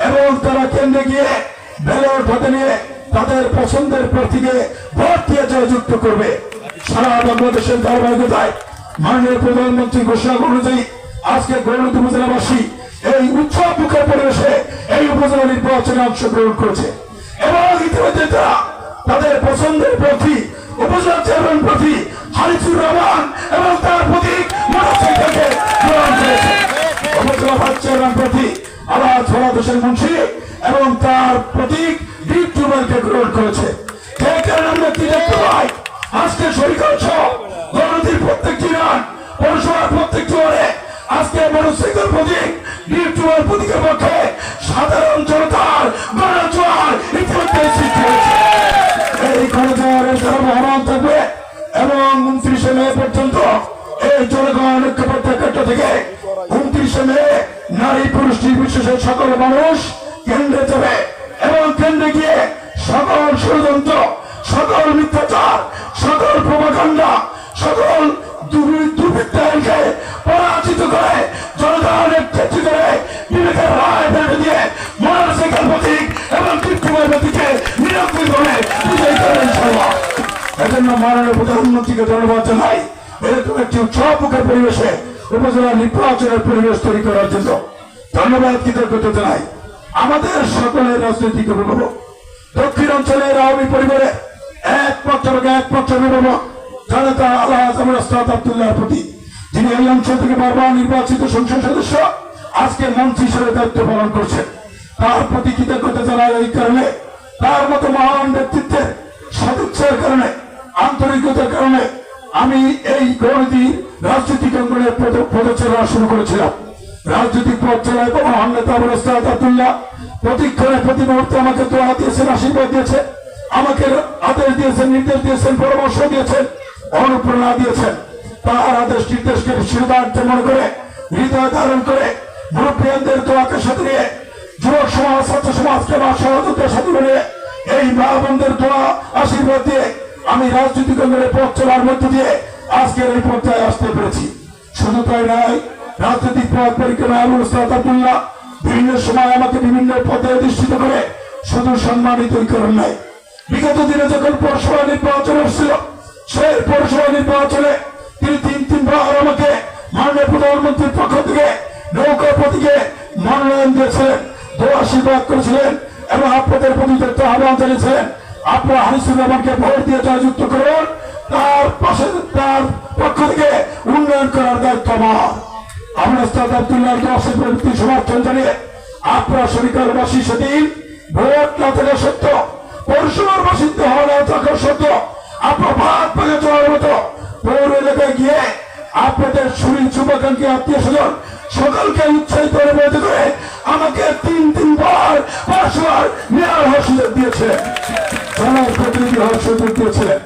এবং তারা কেন্দ্রে গিয়ে ব্যালট হাতে নিয়ে তাদের পছন্দের প্রার্থীকে ভোট দিয়ে জয়যুক্ত করবে। সারা বাংলাদেশের ধারাবাহিকতায় মাননীয় প্রধানমন্ত্রী ঘোষণা অনুযায়ী আজকে গৌরনদী উপজেলাবাসী এই উৎসব মুখর পরিবেশে এই উপজেলা নির্বাচনে অংশগ্রহণ করেছে এবং ইতিমধ্যে তারা তাদের পছন্দের প্রার্থী উপজেলা চেয়ারম্যান প্রার্থী হারিসুর রহমান এবং তার প্রতীক মোটরসাইকেলকে গ্রহণ করেছে। উপজেলা ভাইস চেয়ারম্যান প্রার্থী আলহাজ ফরহাদ হোসেন মুন্সি এবং তার প্রতীক ডিপ টিউবওয়েলকে গ্রহণ করেছে। যে কারণে আমরা কি দেখতে পাই আজকে শরীরগঞ্জ গৌরনদীর প্রত্যেকটি রান পৌরসভার প্রত্যেকটি ওয়ার্ডে আজকে মোটরসাইকেল প্রতীক ডিপ টিউবওয়েল প্রতীকের পক্ষে সাধারণ জনতার গণজোয়ার ইতিমধ্যে সৃষ্টি হয়েছে। এই গণজোয়ারের ধারা বহমান থাকবে এবং 29শে মে পর্যন্ত এই জনগণ ঐক্যবদ্ধ কেন্দ্র থেকে 29শে মে নারী পুরুষ নির্বিশেষে সকল মানুষ কেন্দ্রে যাবে এবং কেন্দ্রে গিয়ে সকল ষড়যন্ত্র সকল মিথ্যাচার সকল প্রভাকাণ্ডা সকল দুর্বৃত্তায়নকে পরাজিত করে জনগণ একত্রিত করে বিবেকের রায় বেঁধে দিয়ে মোটরসাইকেল প্রতীক এবং টিপটিউবের প্রতীকে নিরঙ্কুশভাবে বিজয়ী করেন ইনশাআল্লাহ। এজন্য মাননীয় প্রধানমন্ত্রীকে ধন্যবাদ জানাই এরকম একটি উৎসবমুখর পরিবেশে উপজেলা নির্বাচনের পরিবেশ তৈরি করার জন্য ধন্যবাদ কৃতজ্ঞতা জানাই। আমাদের সকলের রাজনৈতিক অভিভাবক দক্ষিণ অঞ্চলের আওয়ামী পরিবারে একমাত্র অভিভাবক জনতা আলহাজ ওস্তাদ আব্দুল্লাহর প্রতি যিনি এই অঞ্চল থেকে বারবার নির্বাচিত সংসদ সদস্য আজকে মন্ত্রী হিসেবে দায়িত্ব পালন করছেন, তার প্রতি কৃতজ্ঞতা জানাই। এই কারণে তার মতো মহান ব্যক্তিত্বের সদিচ্ছার কারণে আন্তরিকতার কারণে আমি এই গৌরনদী রাজনৈতিক অঙ্গনের পদচারণা শুরু করেছিলাম। রাজনৈতিক পথ চলায় মহান নেতা ওস্তাদ আব্দুল্লাহ প্রতিক্ষণে প্রতি মুহূর্তে আমাকে দোয়া দিয়েছেন, আশীর্বাদ দিয়েছেন, আমাকে আদেশ দিয়েছেন, নির্দেশ দিয়েছেন, পরামর্শ দিয়েছেন, অনুপ্রেরণা দিয়েছেন। তার আদেশ নির্দেশকে শিরোধার্য মনে করে হৃদয় ধারণ করে মুরব্বীদের দোয়াকে সাথে নিয়ে যুবক সমাজ ছাত্র সমাজকে বা সহযোগিতার সাথে মিলিয়ে এই মা বোনদের দোয়া আশীর্বাদ দিয়ে আমি রাজনৈতিক অঙ্গনের পথ চলার মধ্য দিয়ে আজকের এই পর্যায়ে আসতে পেরেছি। শুধু তাই নয়, রাজনৈতিক পথ পরিক্রমায় ওস্তাদ আব্দুল্লাহ বিভিন্ন সময় আমাকে বিভিন্ন পদে অধিষ্ঠিত করে শুধু সম্মানিতই করেন নাই। বিগত দিনে যখন পৌরসভা নির্বাচন এসেছিল সেই পৌরসভা নির্বাচনে তিনি তিনবার আমাকে মাননীয় প্রধানমন্ত্রীর পক্ষ থেকে নৌকা প্রতীকে মনোনয়ন দিয়েছিলেন, দোয়া আশীর্বাদ করেছিলেন এবং আপনাদের প্রতি একটা আহ্বান জানিয়েছিলেন আপনারা হারিসুর রহমানকে ভোট দিয়ে জয়যুক্ত করুন, তার পাশে তার পক্ষ থেকে উন্নয়ন করার দায়িত্ব আমার। আমরা ওস্তাদ আব্দুল্লাহর দোয়াশের প্রতি সমর্থন জানিয়ে আপনারা শরীরবাসী সেদিন ভোট না থাকা সত্য পৌরসভার বাসিন্দা হওয়া না থাকা সত্য আপনার ভাত ভাগে চলার মতো পৌর এলাকায় গিয়ে আপনাদের শরীর শুভাকাঙ্ক্ষী আত্মীয় স্বজন সকলকে উৎসাহিত করে আমাকে তিনবার পৌরসভার মেয়র হওয়ার সুযোগ দিয়েছিলেন, জনপ্রতিনিধি হওয়ার সুযোগ দিয়েছিলেন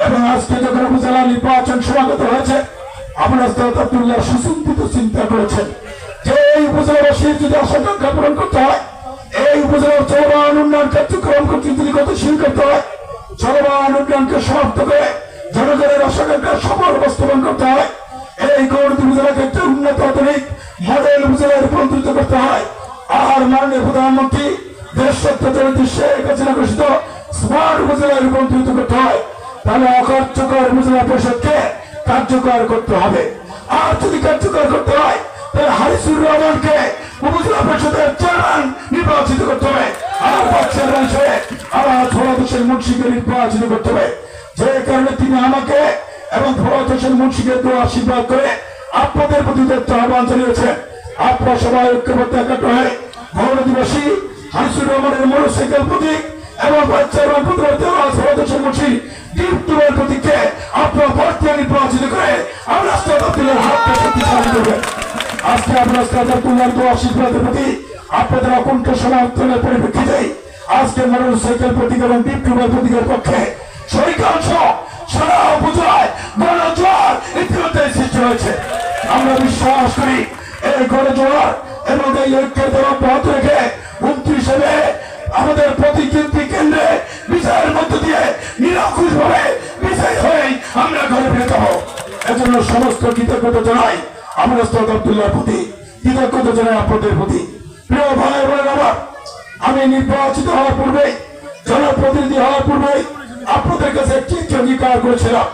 এবং আজকে যখন উপজেলা নির্বাচন সমাগত হয়েছে আমরা ওস্তাদ আব্দুল্লাহ সুচিন্তিত চিন্তা করেছেন যে এই উপজেলাবাসীর যদি আশাকাঙ্ক্ষা পূরণ করতে হয়, এই উপজেলার চলমান উন্নয়ন কার্যক্রম যদি গতিশীল করতে হয়, চলমান উন্নয়নকে সমাপ্ত করে জনগণের আশাকাঙ্ক্ষা সফল বাস্তবায়ন করতে হয়, এই গৌরনদী উপজেলাকে একটি উন্নত আধুনিক মডেল উপজেলায় রূপান্তরিত করতে হয় আর মাননীয় প্রধানমন্ত্রী দেশ সত্যি শেখ হাসিনা ঘোষিত স্মার্ট উপজেলায় রূপান্তরিত করতে হয়, তাহলে অকার্যকর উপজেলা পরিষদকে কার্যকর করতে হবে। আর যদি কার্যকর করতে হয় তাহলে হারিসুর রহমানকে উপজেলা পরিষদের চেয়ারম্যান নির্বাচিত করতে হবে আর চেয়ারম্যান হিসেবে আলহাজ ফরহাদ হোসেন মুন্সিকে নির্বাচিত করতে হবে। যে কারণে তিনি আমাকে এবং ফরহাদ হোসেন মুন্সিকে দোয়া আশীর্বাদ করে আপনাদের প্রতি একটা আহ্বান জানিয়েছেন। আপনারা সবাই ঐক্যবদ্ধ একাত্র হয়ে গৌরনদীবাসী হারিসুর রহমানের মোটরসাইকেল প্রতীক এবং চেয়ারম্যান প্রতিনিধি আলহাজ ফরহাদ হোসেন মুন্সি ডিপ টিউবওয়েল প্রতীককে আপনারা ভোট দিয়ে নির্বাচিত করে আমরা ওস্তাদ আব্দুল্লাহর হাতকে শক্তিশালী করবেন। আজকে আমরা ওস্তাদ আব্দুল্লাহর দোয়া আশীর্বাদের প্রতি আপনাদের অকুণ্ঠ সমর্থনের পরিপ্রেক্ষিতে আজকে মোটরসাইকেল প্রতীক এবং ডিপ টিউবওয়েল প্রতীকের পক্ষে শরীরগঞ্জ সারা উপজেলায় গণজোয়ার ইতিমধ্যে সৃষ্টি হয়েছে। আমরা বিশ্বাস করি এই গণজোয়ার এবং এই ঐক্যের দ্বারা অব্যাহত রেখে 29শে মে আমাদের প্রতিকেন্দ্রিক কেন্দ্রে বিচারের মধ্য দিয়ে নিরঙ্কুশ ভাবে বিজয়ী হয়ে আমরা ঘরে ফিরে যাবো। এজন্য সমস্ত কৃতজ্ঞতা জানাই আমরা ওস্তাদ আব্দুল্লাহর প্রতি, কৃতজ্ঞতা জানাই আপনাদের প্রতি। প্রিয় ভাই বোনেরা আমার, আমি নির্বাচিত হওয়ার পূর্বে জনপ্রতিনিধি হওয়ার পূর্বে আপনাদের কাছে একটি অঙ্গীকার করেছিলাম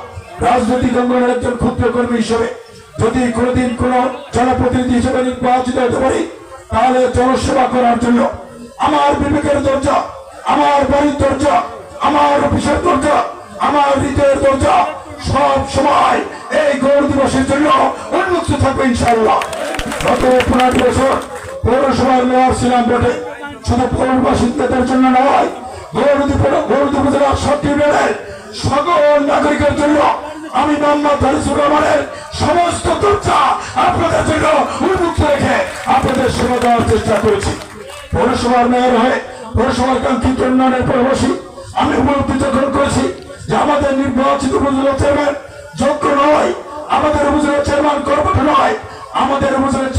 রাজনৈতিক অঙ্গনের একজন ক্ষুদ্র কর্মী হিসেবে যদি কোনোদিন কোনো জনপ্রতিনিধি হিসেবে নির্বাচিত হতে পারি, তাহলে জনসেবা করার জন্য আমার বিবেকের দরজা, আমার বাড়ির দরজা, আমার অফিসের দরজা, আমার হৃদয়ের দরজা সব সময় এই গৌর দিবসের জন্য উন্মুক্ত থাকবে ইনশাআল্লাহ। গত 15 বছর পৌরসভার মেয়র ছিলাম বটে, শুধু পৌর বাসিন্দাদের জন্য নয়, গৌর উপজেলার 7টি ইউনিয়নের সকল নাগরিকের জন্য আমি মোহাম্মদ হারিসুর রহমানের সমস্ত দরজা আপনাদের জন্য উন্মুক্ত রেখে আপনাদের সেবা দেওয়ার চেষ্টা করেছি। পৌরসভার মেয়র হয়ে পৌরসভার কাঙ্ক্ষিত উন্নয়নের পরবর্তী আমি উপলব্ধি যখন করেছি যে আমাদের নির্বাচিত উপজেলা চেয়ারম্যান যোগ্য নয়, আমাদের উপজেলা চেয়ারম্যান কর্মঠ নয়, আমাদের উপজেলা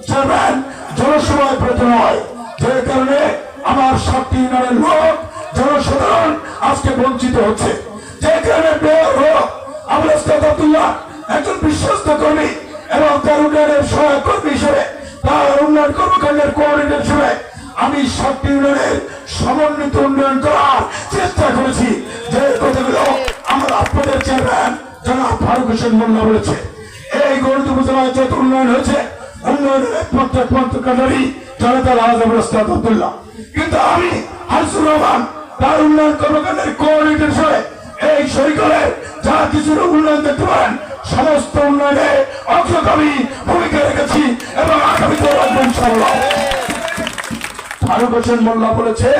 চেয়ারম্যান জনসভায় প্রত নয়, যে কারণে আমার 7টি ইউনিয়নের লোক জনসাধারণ আজকে বঞ্চিত হচ্ছে। যে কারণে মেয়র হোক আমরা আব্দুল্লাহ একজন বিশ্বস্ত কর্মী এবং তার উন্নয়নের সহায়ক কর্মী হিসেবে, তার উন্নয়ন কর্মকাণ্ডের কোঅর্ডিনেটর হিসেবে আমি 7টি ইউনিয়নের সমন্বিত উন্নয়ন করার চেষ্টা করেছি। যে কথাগুলো আমার আপনাদের চেয়ারম্যান জনাব ফারুক হোসেন মোল্লা বলেছে, এই গৌর উপজেলায় যত উন্নয়ন হয়েছে, উন্নয়নের একমাত্র কান্ডারি জনতা আব্দুল্লাহ, কিন্তু আমি হারিসুর রহমান তার উন্নয়ন কর্মকাণ্ডের কোঅর্ডিনেটর হিসেবে এই সরকারের যা কিছু উন্নয়ন দেখতে পারেন সমস্ত উন্নয়নে অগ্রগামী ভূমিকা রেখেছি এবং আগামীতে রাখবো ইনশাআল্লাহ। ফারুক হোসেন মোল্লা বলেছে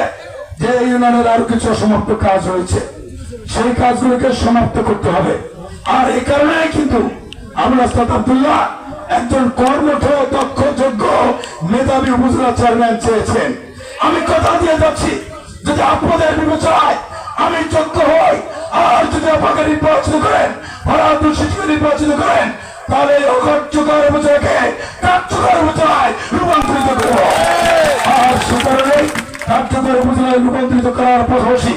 যে ইউনিয়নের আরো কিছু অসমাপ্ত কাজ রয়েছে, সেই কাজগুলোকে সমাপ্ত করতে হবে। আর এই কারণে কিন্তু আমরা আব্দুল্লাহ একজন কর্মঠ, দক্ষ, যোগ্য, মেধাবী উপজেলা চেয়ারম্যান চেয়েছেন। আমি কথা দিয়ে যাচ্ছি, যদি আপনাদের বিবেচনায় আমি যোগ্য হই আর যদি আপনাকে নির্বাচিত করেন, নির্বাচিত করেন, তাহলে অকার্যকর উপজেলাকে কার্যকর উপজেলায় রূপান্তরিত করব। আর সে কারণে কার্যকর উপজেলায় রূপান্তরিত করার পাশাপাশি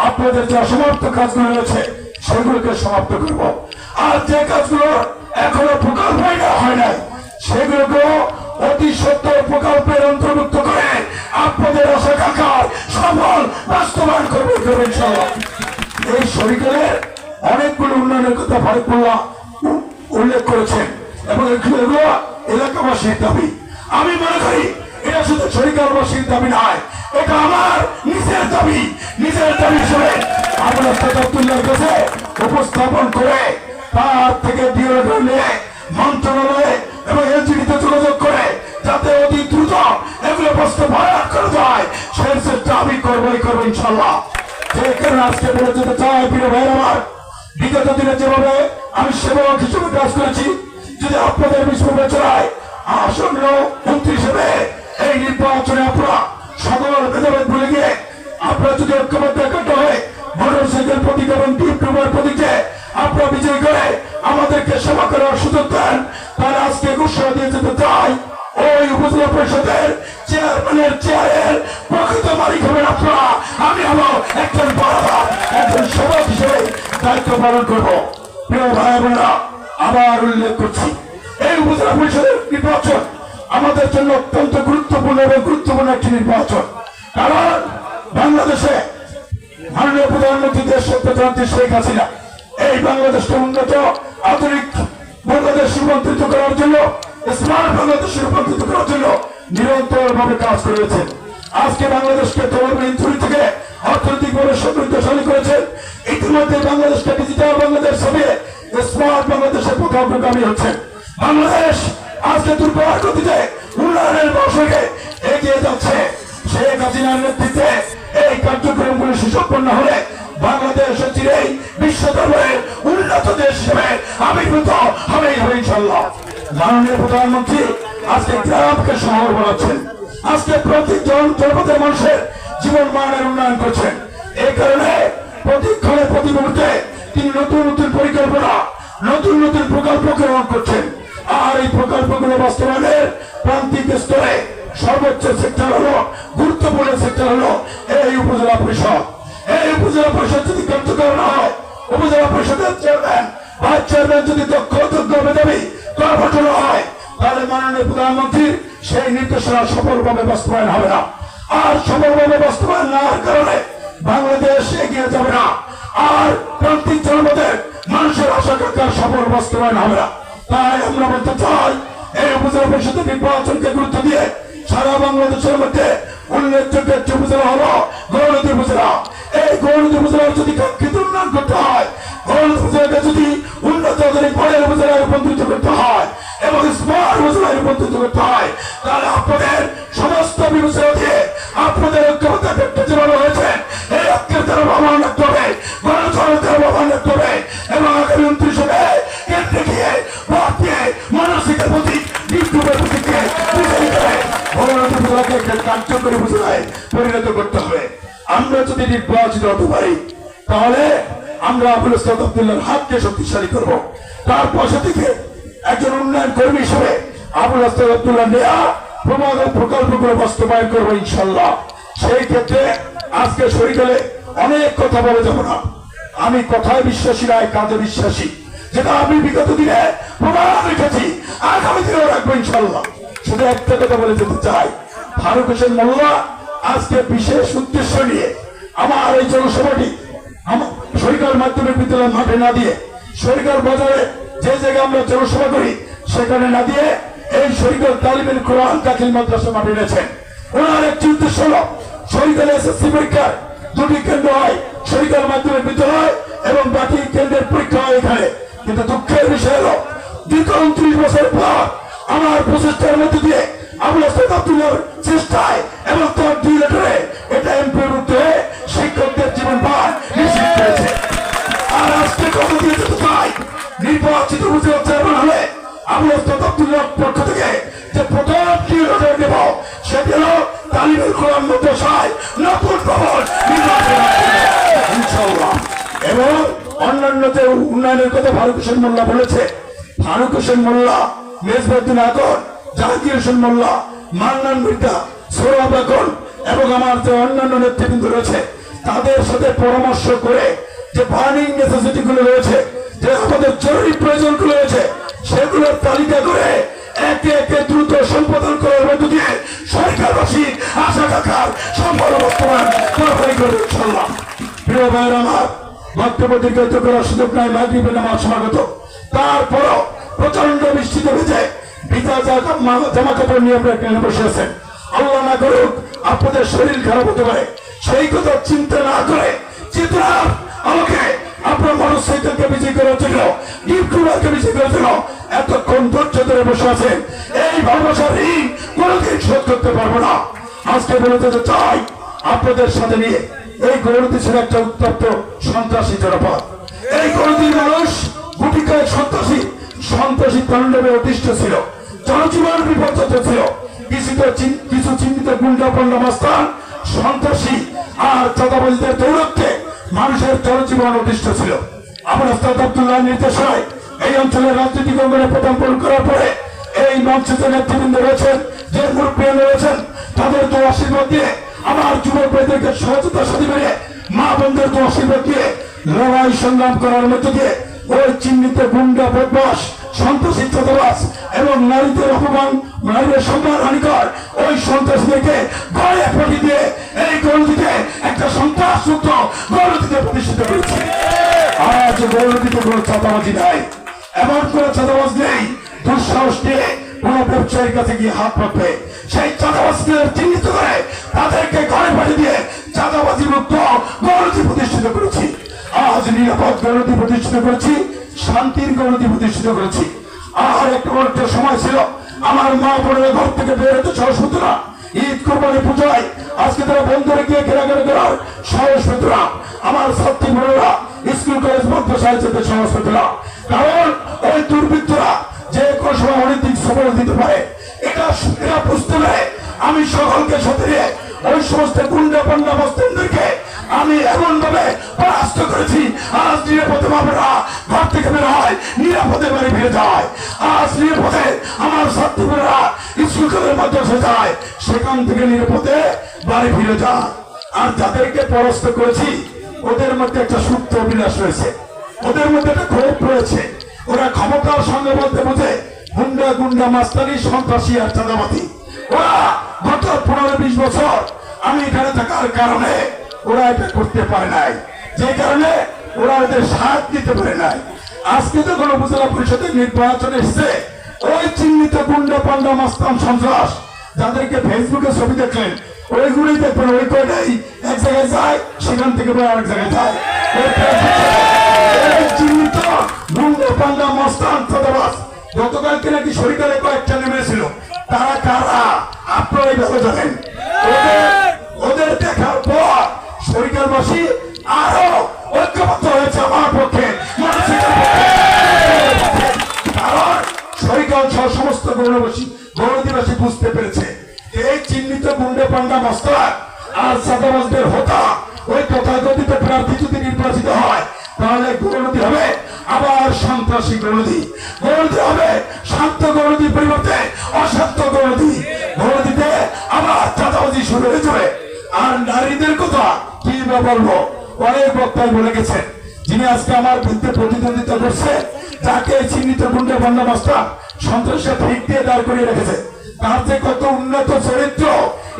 আপনাদের যে অসমাপ্ত কাজগুলো রয়েছে সেগুলোকে সমাপ্ত করব। আর যে কাজগুলো এখনো প্রকল্পই না হয় নাই সেগুলোকে অতি সত্তর প্রকল্পের অন্তর্ভুক্ত করে আপনাদের আশা আকাঙ্ক্ষার সফল বাস্তবায়ন করবে ইনশাআল্লাহ। এই সরকারের অনেকগুলো উন্নয়নের কথা ফারুকুল্লাহ উল্লেখ করেছেন এবং এগুলো এলাকাবাসীর দাবি। আমি মনে করি এটা শুধু সরকারবাসীর দাবি নয়, এটা আমার নিজের দাবি। নিজের দাবি হিসেবে আমরা আব্দুল্লাহর কাছে উপস্থাপন করে তার থেকে ডিওর নিয়ে মন্ত্রণালয়ে এবং এলজিডিতে যোগাযোগ করে যাতে অতি দ্রুত এগুলো বাস্তবায়ন করা যায় সেই চেষ্টা আমি করবো ইনশাআল্লাহ। যে কারণে আজকে বলে যেতে চাই, প্রিয় ভাই আমার, বিগত দিনে যেভাবে আমি সেবক হিসেবে কাজ করেছি, যদি আপনাদের বিবেচনায় আসন্ন মন্ত্রী হিসেবে এই নির্বাচনে আপনারা সকল ভেদাভেদ ভুলে গিয়ে আপনারা যদি ঐক্যবদ্ধ একাত্ম হয়ে মোটরসাইকেল প্রতীক এবং টিউবার প্রতীকে আপনারা বিজয়ী করে আমাদেরকে সেবা করার সুযোগ দেন, তাহলে আজকে ঘোষণা দিয়ে যেতে চাই, ওই উপজেলা পরিষদের চেয়ারম্যানের চেয়ারের প্রকৃত মালিক হবেন আপনারা। আমি হলো একজন বরাবর একজন সেবক হিসেবে দায়িত্ব পালন করব। প্রিয় ভাই বোনেরা, আবার উল্লেখ করছি, এই উপজেলা পরিষদের নির্বাচন আমাদের জন্য অত্যন্ত গুরুত্বপূর্ণ এবং গুরুত্বপূর্ণ একটি নির্বাচন। কারণ বাংলাদেশে মাননীয় প্রধানমন্ত্রী দেশ সত্যি শেখ হাসিনা এই বাংলাদেশকে উন্নত আধুনিক বাংলাদেশ রূপান্তরিত করার জন্য, স্মার্ট বাংলাদেশ রূপান্তরিত করার জন্য নিরন্তর ভাবে কাজ করেছেন। আজকে বাংলাদেশকে তহবিল চুরি থেকে অর্থনৈতিকভাবে সমৃদ্ধশালী করেছেন। ইতিমধ্যে বাংলাদেশকে ডিজিটাল বাংলাদেশ হবে স্মার্ট বাংলাদেশের পথে অগ্রগামী হচ্ছেন। বাংলাদেশ আজকে দুর্বার গতিতে উন্নয়নের বর্ষকে এগিয়ে যাচ্ছে। শেখ হাসিনার নেতৃত্বে এই কার্যক্রমগুলি সুসম্পন্ন হলে বাংলাদেশ চিরেই বিশ্ব দরবারে উন্নত দেশ হিসেবে আবির্ভূত হবেই হবে ইনশাআল্লাহ। মাননীয় প্রধানমন্ত্রী আজকে গ্রামকে শহর বানাচ্ছেন, আজকে প্রতি জনপদের মানুষের জীবন মানের উন্নয়ন করছেন। এই কারণে প্রতিক্ষণে প্রতি মুহূর্তে তিনি নতুন নতুন পরিকল্পনা, নতুন নতুন প্রকল্প গ্রহণ করছেন। আর এই প্রকল্পগুলো বাস্তবায়নের প্রান্তিক স্তরে সর্বোচ্চ সেক্টর হলো, গুরুত্বপূর্ণ সেক্টর হলো এই উপজেলা পরিষদ। এই উপজেলা পরিষদ যদি কার্যকর না হয়, উপজেলা পরিষদের চেয়ারম্যান ভাইস চেয়ারম্যান যদি দক্ষ মেধাবী কর্মঠ হয়, তাহলে মাননীয় প্রধানমন্ত্রীর সেই নির্দেশনা সফলভাবে বাস্তবায়ন হবে না। আর সফলভাবে বাস্তবায়ন না হওয়ার কারণে বাংলাদেশ এগিয়ে যাবে না, আর প্রান্তিক জনপদের মানুষের আশা আকাঙ্ক্ষার সফল বাস্তবায়ন হবে না। তাই আমরা বলতে চাই এই উপজেলা পরিষদের নির্বাচনকে গুরুত্ব দিয়ে সারা বাংলাদেশের মধ্যে উল্লেখযোগ্য একটি উপজেলা হলো গৌরনদী উপজেলা। এই গৌরনদী উপজেলার যদি কাঙ্ক্ষিত উন্নয়ন করতে হয়, গৌরনদী উপজেলাকে যদি উন্নত আধুনিক মডেল উপজেলায় রূপান্তরিত করতে হয় এবং স্মার্ট উপজেলায় রূপান্তরিত করতে হয়, তাহলে আপনাদের সমস্ত বিবেচনা দিয়ে আপনাদের ঐক্যবদ্ধ একটা যেভাবে হয়েছে এই ঐক্যের দ্বারা ব্যবহার রাখতে হবে, গণতন্ত্রের দ্বারা ব্যবহার রাখতে হবে এবং আগামী 29 মে কেন্দ্রে গিয়ে ভোট দিয়ে মানসিকের প্রতি বিদ্রুপের প্রতীকে বিজয়ী করে গৌরনদী উপজেলাকে একটা কার্যকরী উপজেলায় পরিণত করতে হবে। আমরা যদি নির্বাচিত হতে পারি তাহলে আমরা আবুল ওস্তাদ আব্দুল্লাহর হাতকে শক্তিশালী করব। তার পাশে থেকে একজন উন্নয়ন কর্মী হিসেবে আবুল ওস্তাদ আব্দুল্লাহ নেয়া প্রকল্পগুলো বাস্তবায়ন করবো ইনশাল্লাহ। সেই ক্ষেত্রে আজকে শরীরে অনেক কথা বলে যাব না। আমি কথায় বিশ্বাসী নয়, কাজে বিশ্বাসী, যেটা আমি বিগত দিনে প্রমাণ রেখেছি, আগামী দিনেও রাখবো ইনশাল্লাহ। শুধু একটা কথা বলে যেতে চাই, ফারুক হোসেন মোল্লা আজকে বিশেষ উদ্দেশ্য নিয়ে আমার এই জনসভাটি সরকার মাধ্যমিক বিদ্যালয়ের মাঠে না দিয়ে সরকার বাজারে যে জায়গায় আমরা জনসভা করি সেখানে না দিয়ে এই শরীফের তালিমের কোরআন দাখিল মাদ্রাসা মাঠে এনেছেন। ওনার একটি উদ্দেশ্য হল শরীফের এসএসসি পরীক্ষার 2টি কেন্দ্র হয়, সরকার মাধ্যমিক বিদ্যালয় এবং বাকি কেন্দ্রের পরীক্ষা হয় এখানে। কিন্তু দুঃখের বিষয় হল দীর্ঘ 29 বছর পর আমার প্রচেষ্টার মধ্যে দিয়ে আবুল ওস্তাদ আব্দুল্লাহর চেষ্টায় এবং তার 2 লেটারে এটা এমপির মধ্যে শিক্ষকদের জীবন মান নিশ্চিত হয়েছে। আর আজকে কথা দিয়ে যেতে চাই, নির্বাচিত উপজেলা চেয়ারম্যান হলে আবুল ওস্তাদ আব্দুল্লাহর পক্ষ থেকে যে প্রথম 2 লেটার দেব সেটি হল তালিমের কোরআন মাদ্রাসায় নতুন ভবন নির্মাণ ইনশাআল্লাহ। এবং অন্যান্য যে উন্নয়নের কথা ফারুক হোসেন মোল্লা বলেছে, ফারুক হোসেন মোল্লা, মেজবাউদ্দিন আকন, জাহাঙ্গীর হোসেন মোল্লা, মান্নান মির্জা, সৌরভ আকন এবং আমার যে অন্যান্য নেতৃবৃন্দ রয়েছে তাদের সাথে পরামর্শ করে যে বার্নিং নেসেসিটি গুলো রয়েছে, যে আমাদের জরুরি প্রয়োজন গুলো রয়েছে, সেগুলোর তালিকা করে একে একে দ্রুত সম্পাদন করার মধ্য দিয়ে সরকারবাসী আশা রাখার সম্পূর্ণ বর্তমান তরফারি করে ইনশাআল্লাহ। প্রিয় ভাইয়ের আমার, বক্তব্য দীর্ঘায়িত করার সুযোগ নাই, মাগরিবের নামাজ সমাগত। তারপরও প্রচন্ড বৃষ্টিতে ভেজে ভিজা জামা কাপড় নিয়ে আপনারা এখানে বসে আছেন। আল্লাহ না করুক আপনাদের শরীর খারাপ হতে পারে, সেই কথা চিন্তা না করে চিন্তা আমাকে আপনার মানুষ সেইটাকে বিজয়ী করার জন্য, ডিপকুমারকে বিজয়ী করার জন্য এতক্ষণ ধৈর্য ধরে বসে আছেন। এই ভালোবাসার ঋণ কোনোদিন শোধ করতে পারবো না। আজকে বলে যেতে চাই আপনাদের সাথে নিয়ে এই গৌরনদী ছিল একটা উত্তপ্ত সন্ত্রাসী জনপদ। এই গৌরনদীর মানুষ গুটি কয়েক সন্ত্রাসী তাণ্ডবে অতিষ্ঠ ছিল, জনজীবন বিপর্যস্ত ছিল। কিছু চিহ্নিত গুন্ডা পণ্য মাস্তান, সন্ত্রাসী আর চাঁদাবাজদের দৌড়ত্বে মানুষের জনজীবন অতিষ্ঠ ছিল। আবুল ওস্তাদ আব্দুল্লাহর নির্দেশনায় এই অঞ্চলের রাজনৈতিক অঙ্গনে পদার্পণ করার পরে এই মঞ্চে যে নেতৃবৃন্দ রয়েছেন, যে মুরব্বী রয়েছেন, তাদের তো আশীর্বাদ দিয়ে আমার যুবক ভাইদেরকে সহযোগিতার সাথে মিলে মা বোনদের তো আশীর্বাদ দিয়ে লড়াই সংগ্রাম করার মধ্যে দিয়ে ওই চিহ্নিত গুন্ডা বদমাস, সন্ত্রাসী চাঁদাবাজ এবং নারীদের অপমান, নারীদের সম্মান হানিকর ওই সন্ত্রাসীদেরকে গড়ে পাঠিয়ে দিয়ে এই গৌরনদীতে একটা সন্ত্রাসমুক্ত গৌরনদীতে প্রতিষ্ঠিত করেছে। আজ গৌরনদীতে কোনো চাঁদাবাজি নাই, এমন কোনো চাঁদাবাজ নেই দুঃসাহস নিয়ে কোন ব্যবসায়ীর কাছে গিয়ে হাত পাতবে। সেই চাঁদাবাজকে চিহ্নিত করে তাদেরকে ঘরে পাঠিয়ে দিয়ে চাঁদাবাজি মুক্ত গৌরনদী প্রতিষ্ঠিত করেছি। আজ নিরাপদ গৌরনদী প্রতিষ্ঠিত করেছি, শান্তির গৌরনদী প্রতিষ্ঠিত করেছি। আর একটা সময় ছিল আমার মা বোনের ঘর থেকে বের হতে সাহস পেত না। ঈদ কোরবানি পূজায় আজকে তারা বন্ধুরে গিয়ে কেনাকাটা করার সাহস পেত না। আমার ছাত্রী বোনেরা স্কুল কলেজ মাদ্রাসায় যেতে সাহস পেত না, কারণ ওই দুর্বৃত্তরা যে কোনো সময় অনেক সফল দিতে পারে। এটা বুঝতে পারে আমি সকলকে সাথে নিয়ে ওই সমস্ত গুন্ডা পান্ডা মস্তানদেরকে আমি এমন ভাবে পরাস্ত করেছি। আজ নিরাপদে বাবারা ঘর থেকে বের হয়, নিরাপদে বাড়ি ফিরে যায়। আজ নিরাপদে আমার ছাত্রীরা স্কুল কলেজের মাদ্রাসায় যায়, সেখান থেকে নিরাপদে বাড়ি ফিরে যায়। আর যাদেরকে পরাস্ত করেছি ওদের মধ্যে একটা সুপ্ত অভিলাষ রয়েছে, ওদের মধ্যে একটা ক্ষোভ রয়েছে। ওরা ক্ষমতার সঙ্গে বলতে বোঝে গুন্ডা মাস্তানি, সন্ত্রাসী আর চাঁদাবাজি। ওরা গত 15-20 বছর আমি এখানে থাকার কারণে ওরা এটা করতে পারে নাই, যে কারণে ওরা ওদের সাথ দিতে পারে নাই। আজকে যখন উপজেলা পরিষদের নির্বাচন এসছে, ওই চিহ্নিত গুন্ডা পান্ডা মাস্তান সন্ত্রাস যাদেরকে ফেসবুকে ছবি দেখলেন, ওইগুলোই দেখবেন ওই কয়টাই এক জায়গায় যায়, সেখান থেকে আরেক জায়গায় যায়। এই চিহ্নিত গুন্ডা পান্ডা মাস্তান সন্ত্রাস গতকালকে নাকি সরকারে কয়েকটা নেমেছিল, তারা কারা আপনারাই ভালো জানেন। ওদের দেখার পর সরকারবাসী আরো ঐক্যবদ্ধ হয়েছে আমার পক্ষে, কারণ সরকার সহ সমস্ত গৌরবাসী বুঝতে পেরেছে এই চিহ্নিত গুন্ডে পান্ডা মাস্টার আর সাদাবাজদের হতা ওই তথাকথিত প্রার্থী যদি নির্বাচিত হয়, তাহলে গৌরনদী হবে আবার সন্ত্রাসী গৌরনদী, গৌরনদী হবে শান্ত গৌরনদীর পরিবর্তে অশান্ত গৌরনদী, গৌরনদীতে আবার চাঁদাবাজি শুরু হয়ে যাবে। আর নারীদের কথা কি বা বলবো, অনেক বক্তায় বলে গেছেন, যিনি আজকে আমার বিরুদ্ধে প্রতিদ্বন্দ্বিতা করছে, যাকে চিহ্নিত গুন্ডা পান্ডা মাস্টার সন্ত্রাসের ঠিক দিয়ে দাঁড় করিয়ে রেখেছে, তার যে কত উন্নত চরিত্র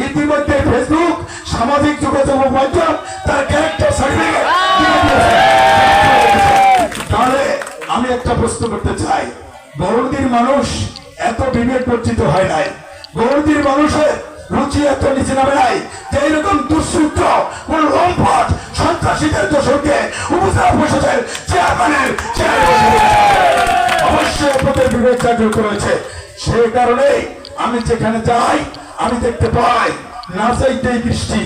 ইতিমধ্যে ফেসবুক সামাজিক যোগাযোগ মাধ্যম তার ক্যারেক্টার সার্টিফিকেট দিয়ে দিয়েছে। তাহলে আমি একটা প্রশ্ন করতে চাই, গৌরনদীর মানুষ এত বিবেক বঞ্চিত হয় নাই, গৌরনদীর মানুষের রুচি এত নিচে নামে নাই যে এইরকম দুঃসূত্র কোন লম্পট সন্ত্রাসীদের দোষরকে উপজেলা পরিষদের চেয়ারম্যানের অবশ্যই আপনাদের বিবেক জাগ্রত রয়েছে। সেই কারণেই আমি যেখানে যাই আমি দেখতে পাই না চাইতেই বৃষ্টি,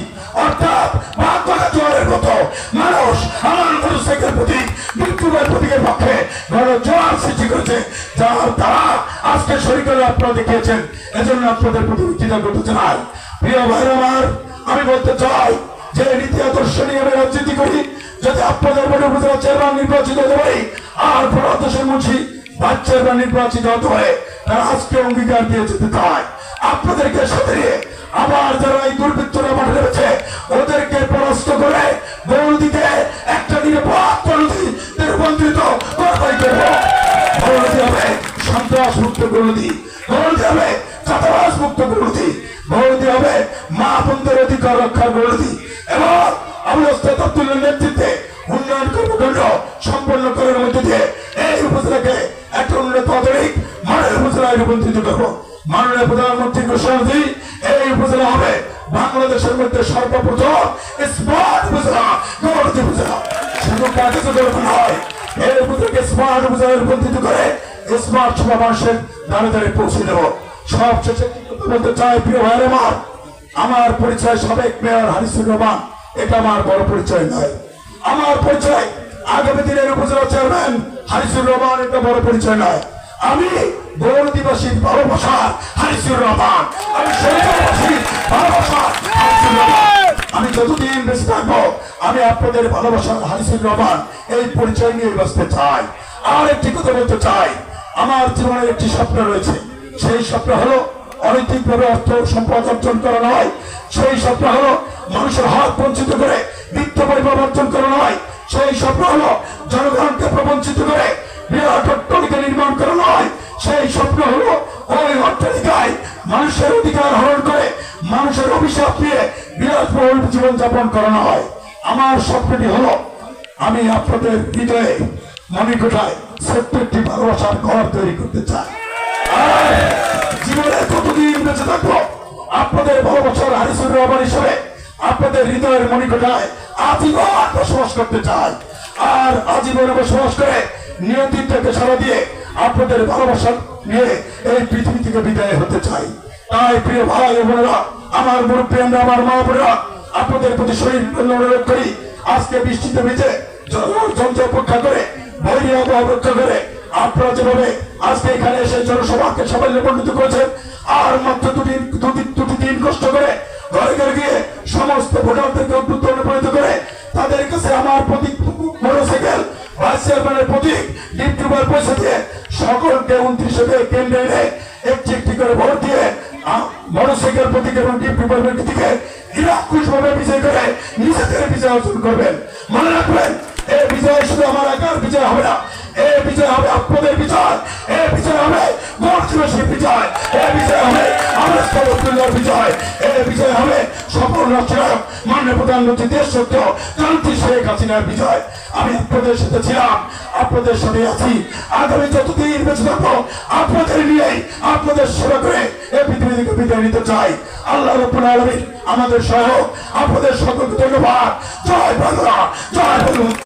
অর্থাৎ বাগবাগা জোয়ারের মতো মানুষ আমার মোটরসাইকেল প্রতীক মৃত্যুদের প্রতীকের পক্ষে বড় জোয়ার সৃষ্টি করেছে, যার দ্বারা আজকে শরীরে আপনারা দেখিয়েছেন। এজন্য আপনাদের প্রতি কৃতজ্ঞতা জানাই। প্রিয় ভাইরা আমার, আমি বলতে চাই যে নীতি আদর্শ নিয়ে আমি রাজনীতি করি, যদি আপনাদের মনে উপজেলা চেয়ারম্যান নির্বাচিত হতে পারি আর প্রদেশের মুন্সি ভাইস চেয়ারম্যান নির্বাচিত হতে পারে, তারা আজকে অঙ্গীকার দিয়ে যেতে চায় আপনাদেরকে সাথে নিয়ে আবার যারা এই দুর্বৃত্তরা মাঠে রয়েছে ওদেরকে পরাস্ত করে গৌরনদীতে একটা নিরাপদ গৌরনদীতে রূপান্তরিত করবাই করব। গৌরনদী হবে সন্ত্রাস মুক্ত গৌরনদী, গৌরনদী হবে চাঁদাবাজ মুক্ত গৌরনদী, গৌরনদী হবে মা বোনদের অধিকার রক্ষার গৌরনদী এবং আবুল নেতৃত্বে উন্নয়ন কর্মকাণ্ড সম্পন্ন করার মধ্যে দিয়ে এই উপজেলাকে একটা উন্নত আধুনিক মডেল উপজেলায় রূপান্তরিত করবো। মাননীয় প্রধানমন্ত্রী ঘোষণা দিই, এই উপজেলা হবে বাংলাদেশের মধ্যে সর্বপ্রথম স্মার্ট উপজেলা, গৌরনদী উপজেলা। শুধু কাজে তো নয়, এই উপজেলাকে স্মার্ট উপজেলায় রূপান্তরিত করে স্মার্ট সভা মানুষের দ্বারে দ্বারে পৌঁছে দেব। সবশেষে বলতে চাই, প্রিয় ভাইয়ের আমার পরিচয় সাবেক মেয়র হারিসুর রহমান, এটা আমার বড় পরিচয় নয়। আমার পরিচয় আগামী দিনের উপজেলা চেয়ারম্যান হারিসুর রহমান, এটা বড় পরিচয় নয়। আমি গৌরনদীবাসীর ভালোবাসার হারিসুর রহমান, আমি শরীরবাসীর ভালোবাসার হারিসুর রহমান। আমি যতদিন বেঁচে থাকবো আমি আপনাদের ভালোবাসার হারিসুর রহমান এই পরিচয় নিয়ে বাঁচতে চাই। আর একটি কথা বলতে চাই, আমার জীবনের একটি স্বপ্ন রয়েছে, সেই স্বপ্ন হলো অনৈতিকভাবে অর্থ সম্পদ অর্জন করা নয়, সেই স্বপ্ন হলো মানুষের হক বঞ্চিত করে বৃত্ত পরিমাণ অর্জন করা নয়, সেই স্বপ্ন হলো জনগণকে প্রবঞ্চিত করে বিরাট অট্টালিকা নির্মাণ করা নয়, সেই স্বপ্ন হলো ওই অট্টালিকায় মানুষের অধিকার হরণ করে মানুষের অভিশাপ নিয়ে বিলাসবহুল জীবন যাপন করা নয়। আমার স্বপ্নটি হলো আমি আপনাদের হৃদয়ে মনিকোঠায় ছোট্ট একটি ভালোবাসার ঘর তৈরি করতে চাই। আর জীবনে কতদিন বেঁচে থাকবো আপনাদের ভালোবাসার হারিসুর রহমান হিসেবে আপনাদের হৃদয়ের মনিকোঠায় আজীবন বসবাস করতে চাই। আর আজীবনে বসবাস করে নিয়তিটাকে সারা দিয়ে আপনাদের ভালোবাসা নিয়ে এই পৃথিবী থেকে বিদায় হতে চাই। তাই প্রিয় ভাই বোনেরা, আমার মুরব্বী, আমার মা বোনেরা, আপনাদের প্রতি শরীর অনুরোধ করি, আজকে বৃষ্টিতে ভিজে যন্ত্র অপেক্ষা করে বৈরী আবহাওয়া অপেক্ষা করে আপনারা যেভাবে আজকে এখানে এসে জনসভাকে সাফল্যমণ্ডিত করেছেন, আর মাত্র দুটি দিন কষ্ট করে ঘরে ঘরে গিয়ে সমস্ত ভোটারদেরকে উদ্বুদ্ধ অনুপ্রাণিত করে তাদের কাছে আমার প্রতীক মোটরসাইকেল ভাইস চেয়ারম্যানের প্রতীক ডিপটিউবার পয়সা দিয়ে সকলকে 29 কেন্দ্রে এনে একটি একটি করে ভোট দিয়ে মোটরসাইকেল প্রতীক এবং ডিপটিউবার প্রতীকে নিরাকুশভাবে বিজয় করে নিজেদের বিজয় অর্জন করবেন। মনে রাখবেন, এই বিজয় শুধু আমার একার বিজয় হবে না, এই বিজয় হবে আপনাদের বিজয়, এই বিজয় হবে গৌরনদীবাসীর বিজয়, এই বিজয় হবে আমার বিজয়, এই বিজয় হবে সকল রাষ্ট্রায়ক মাননীয় প্রধানমন্ত্রী দেশ সত্য ক্রান্তি শেখ হাসিনার বিজয়। আমি আপনাদের সাথে ছিলাম, আপনাদের সাথে আছি, আগামী যতদিন বেঁচে থাকবো আপনাদের নিয়েই আপনাদের সেবা করে এই পৃথিবী থেকে বিদায় নিতে চাই। আল্লাহ রাব্বুল আলামিন আমাদের সহ, আপনাদের সকলকে ধন্যবাদ। জয় বাংলা, জয় বাংলা।